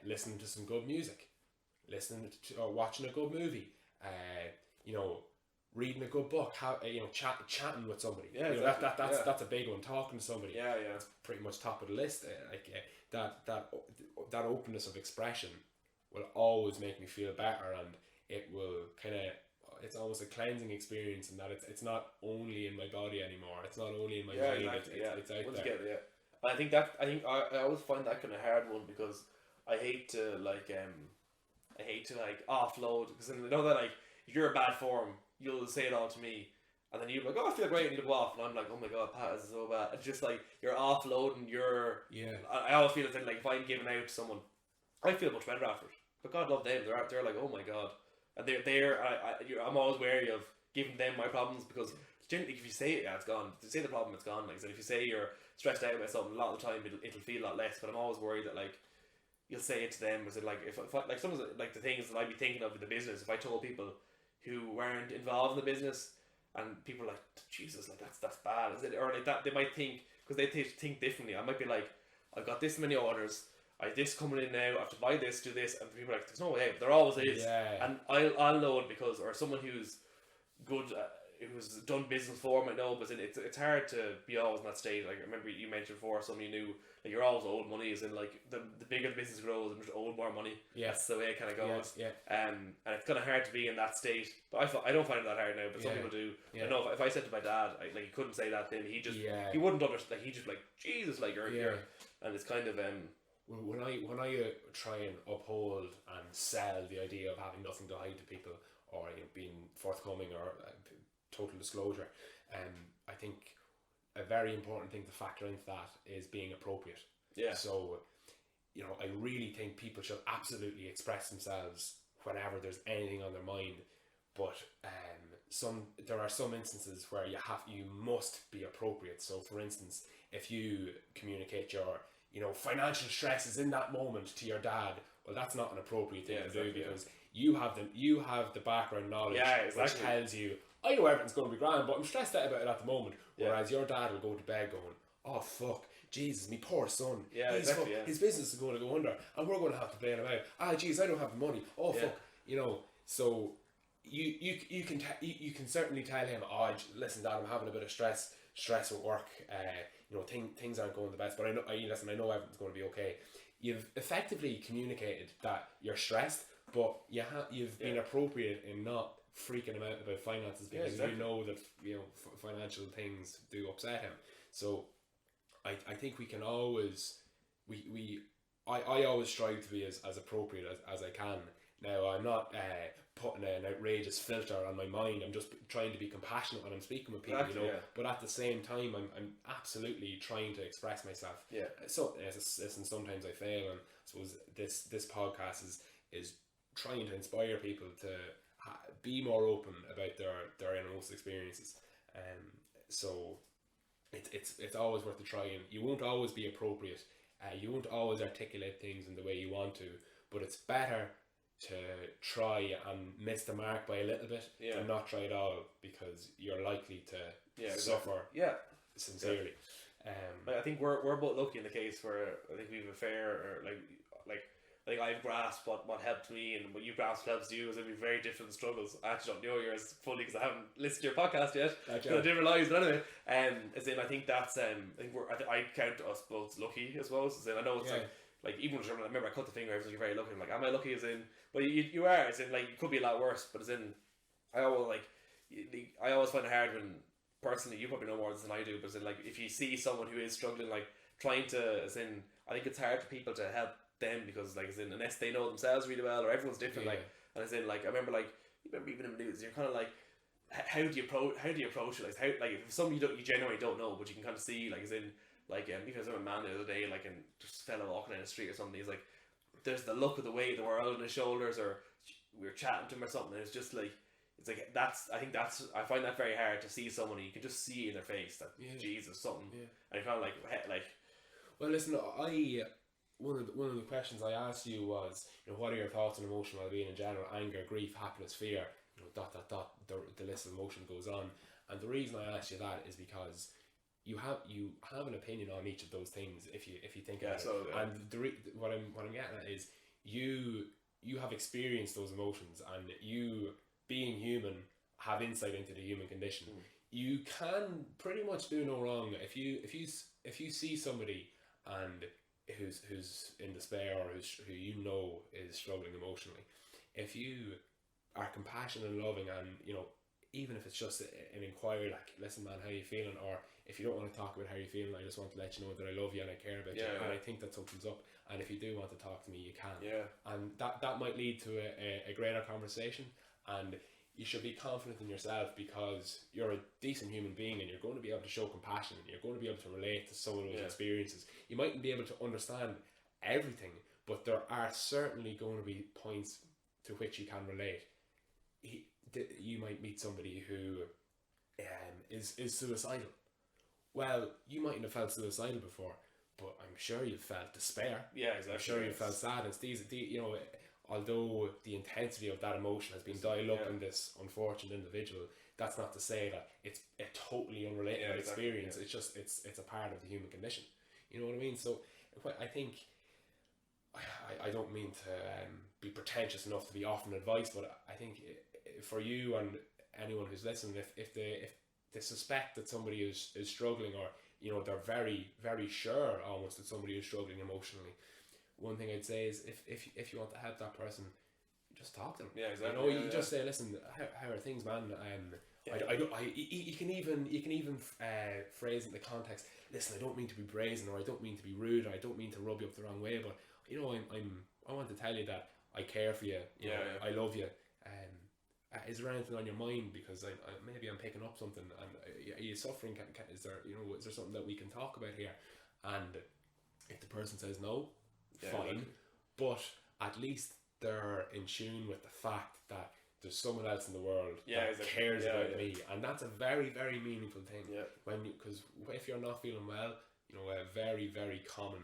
Listening to some good music, or watching a good movie. Reading a good book. Chatting with somebody. That's a big one. Talking to somebody. That's pretty much top of the list. That openness of expression will always make me feel better, and it will it's almost a cleansing experience, in that it's not only in my body anymore. It's not only in my mind. Exactly, it's out once there. Together, I think I always find that kind of hard one, because I hate to offload, because I know that like if you're in bad form, you'll say it all to me, And then you're like, oh, I feel great, and you go off, and I'm like, oh my god, Pat, this is so bad. It's just like you're offloading your. Yeah. I always feel it's like if I'm giving out to someone, I feel much better after it. But God love them, they're like, oh my god, and I'm always wary of giving them my problems, because generally if you say it, yeah, it's gone. Say the problem, it's gone. Like, so if you say you're stressed out about something, a lot of the time it'll feel a lot less. But I'm always worried that like you'll say it to them, was it like if I, like some of the, like the things that I'd be thinking of in the business, if I told people who weren't involved in the business, and people are like, Jesus, like that's bad, is it? Or like that, they might think, because they think differently. I might be like, I've got this many orders, I have this coming in now, I have to buy this, do this, and people are like, there's no way, but there always is. Yeah. And I'll know it because, or someone who's good, who's done business before might know, but it's hard to be always in that state. Like, I remember you mentioned before, someone you knew, like, you're always owed money, as in, like, the bigger the business grows, I'm just owed more money. Yeah. That's the way it kind of goes. Yeah. And it's kind of hard to be in that state, but I don't find it that hard now, but some people do. Yeah. I know if I said to my dad, like, he couldn't say that to him, he wouldn't understand, like, he just like, Jesus, like, you're and it's kind of, when I try and uphold and sell the idea of having nothing to hide to people, or being forthcoming, or total disclosure, I think a very important thing to factor into that is being appropriate. Yeah. So, I really think people should absolutely express themselves whenever there's anything on their mind, but there are some instances where you must be appropriate. So, for instance, if you communicate your financial stress is in that moment to your dad, well, that's not an appropriate thing to do, because you have the background knowledge, which tells you, I know everything's going to be grand, but I'm stressed out about it at the moment. Whereas your dad will go to bed going, oh fuck, Jesus, me poor son, his business is going to go under, and we're going to have to bail him out. Ah, geez, I don't have the money. Oh fuck, So you can certainly tell him, oh, listen, Dad, I'm having a bit of stress with work. Things aren't going the best, but I know everything's going to be okay. You've effectively communicated that you're stressed, but you've been appropriate in not freaking him out about finances, because you know that financial things do upset him. So I think we can always I always strive to be as appropriate as I can. Now, I'm not putting an outrageous filter on my mind. I'm just trying to be compassionate when I'm speaking with people, But at the same time, I'm absolutely trying to express myself. Yeah. So, listen, sometimes I fail, and I suppose this podcast is trying to inspire people to be more open about their innermost experiences. So it's always worth a try, and you won't always be appropriate. You won't always articulate things in the way you want to, but it's better to try and miss the mark by a little bit and not try at all, because you're likely to suffer sincerely. I think we're both lucky in the case where I think we have a fair, or I think I've grasped what helped me, and what you grasped helps you, is that we have very different struggles. I actually don't know yours fully because I haven't listened to your podcast yet. So different lives, but anyway, as in, I think that's I count us both lucky, I suppose. As in, I know it's like even when I remember I cut the finger, I was like, you're very lucky. I'm like, am I lucky? As in, well, you are. As in, like, it could be a lot worse, but as in, I always find it hard when, personally, you probably know more than I do, but as in, like, if you see someone who is struggling, like, trying to, as in, I think it's hard for people to help them, because, like, as in, unless they know themselves really well, or everyone's different, like, and as in, like, I remember even in the news, you're kind of like, how do you approach it? Like, how, like, if something you genuinely don't know, but you can kind of see, like, as in, like, even as a man the other day, like, and just a fella walking down the street or something, he's like, there's the look of the weight of the world on his shoulders, or we were chatting to him or something, and it's just like, I find that very hard to see someone, you can just see in their face that Jesus something, and you're kind of like, well, listen, one of the questions I asked you was, what are your thoughts on emotional well-being in general? Anger, grief, happiness, fear, ... the list of emotion goes on. And the reason I asked you that is because you have an opinion on each of those things if you think about it. And what I'm getting at is you have experienced those emotions, and you, being human, have insight into the human condition. You can pretty much do no wrong if you see somebody and who's in despair, or who is struggling emotionally. If you are compassionate and loving, and even if it's just an inquiry, like, listen man, how you feeling? Or if you don't want to talk about how you're feeling, I just want to let you know that I love you and I care about you, and I think that something's up, and if you do want to talk to me, you can. And that might lead to a greater conversation. And you should be confident in yourself because you're a decent human being and you're going to be able to show compassion and you're going to be able to relate to some of those experiences. You mightn't be able to understand everything, but there are certainly going to be points to which you can relate. You might meet somebody who is suicidal. Well, you mightn't have felt suicidal before, but I'm sure you've felt despair. Yeah, exactly. I'm sure you've felt sadness. You know, although the intensity of that emotion has been dialed up in this unfortunate individual, that's not to say that it's a totally unrelated experience. It's just it's a part of the human condition. You know what I mean? So I think I don't mean to be pretentious enough to be offering advice, but I think for you and anyone who's listening, if they suspect that somebody is struggling, or you know they're very, very sure almost that somebody is struggling emotionally, one thing I'd say is if you want to help that person, just talk to them. Yeah, exactly. You know, you just say, listen, how are things, man? You can even phrase it in the context. Listen, I don't mean to be brazen, or I don't mean to be rude, or I don't mean to rub you up the wrong way, but you know, I want to tell you that I care for you. You know, I love you. Is there anything on your mind? Because maybe I'm picking up something, and are you suffering? Is there something that we can talk about here? And if the person says no, fine, but at least they're in tune with the fact that there's someone else in the world that cares about me, and that's a very, very meaningful thing. Because if you're not feeling well, you know, a very, very common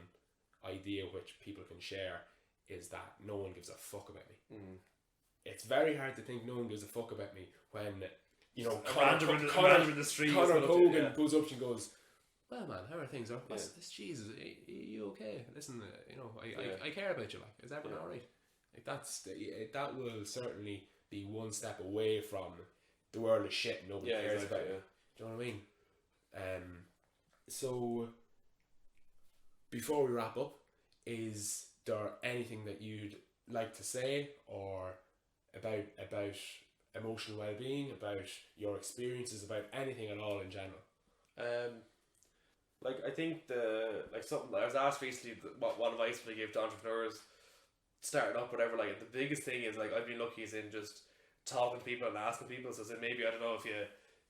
idea which people can share is that no one gives a fuck about me. It's very hard to think no one gives a fuck about me when, you know, Conor in the street, Cogan goes up and goes, well, man, how are things? This Jesus, are you okay? Listen, you know, I care about you. Like, is everything all right? Like, that will certainly be one step away from the world of shit and nobody cares about it. Do you know what I mean? So before we wrap up, is there anything that you'd like to say or about emotional well-being, about your experiences, about anything at all in general? Like, I think something I was asked recently, what advice would I give to entrepreneurs starting up, whatever. Like, the biggest thing is, like, I've been lucky as in just talking to people and asking people. So maybe, I don't know, if you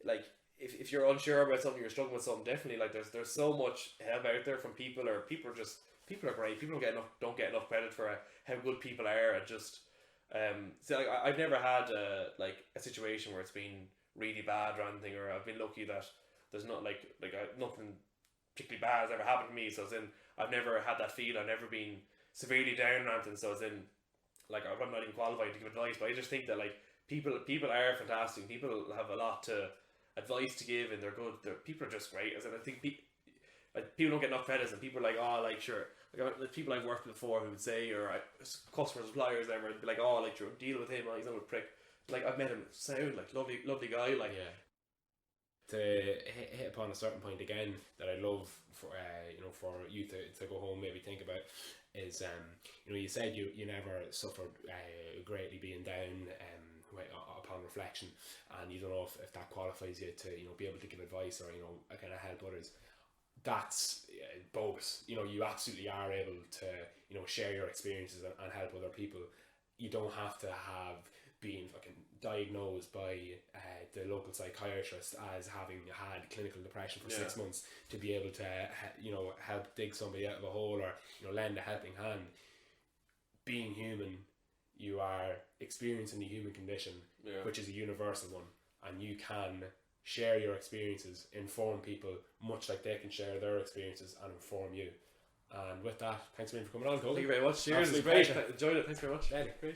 like, if you're unsure about something, you're struggling with something, definitely, like, there's so much help out there from people, or people are great. People don't get enough credit for how good people are, and just so, like, I've never had a situation where it's been really bad or anything, or I've been lucky that there's not nothing particularly bad has ever happened to me. So I've never had that feel. I've never been severely down or anything. So like, I'm not even qualified to give advice, but I just think that, like, people are fantastic. People have a lot to advice to give, and they're good. People are just great. As in, I think people don't get enough credit, and people are like, oh, like, sure. Like, people I've worked with before who would say, or customers, suppliers, ever, and be like, oh, like, sure, deal with him. Oh, he's not a prick. Like, I've met him. Sound like lovely guy. Like, to hit upon a certain point again that I love for you to go home, maybe think about, is you know, you said you never suffered greatly being down upon reflection, and you don't know if that qualifies you to, you know, be able to give advice or, you know, kind of help others. That's bogus. You know, you absolutely are able to, you know, share your experiences and help other people. You don't have to have been fucking diagnosed by the local psychiatrist as having had clinical depression for 6 months to be able to, you know, help dig somebody out of a hole, or, you know, lend a helping hand. Being human, you are experiencing the human condition, which is a universal one, and you can share your experiences, inform people much like they can share their experiences and inform you. And with that, thanks again for coming on, Cogan. Thank you very much. Cheers. It was great. Enjoyed it. Thanks very much. Great.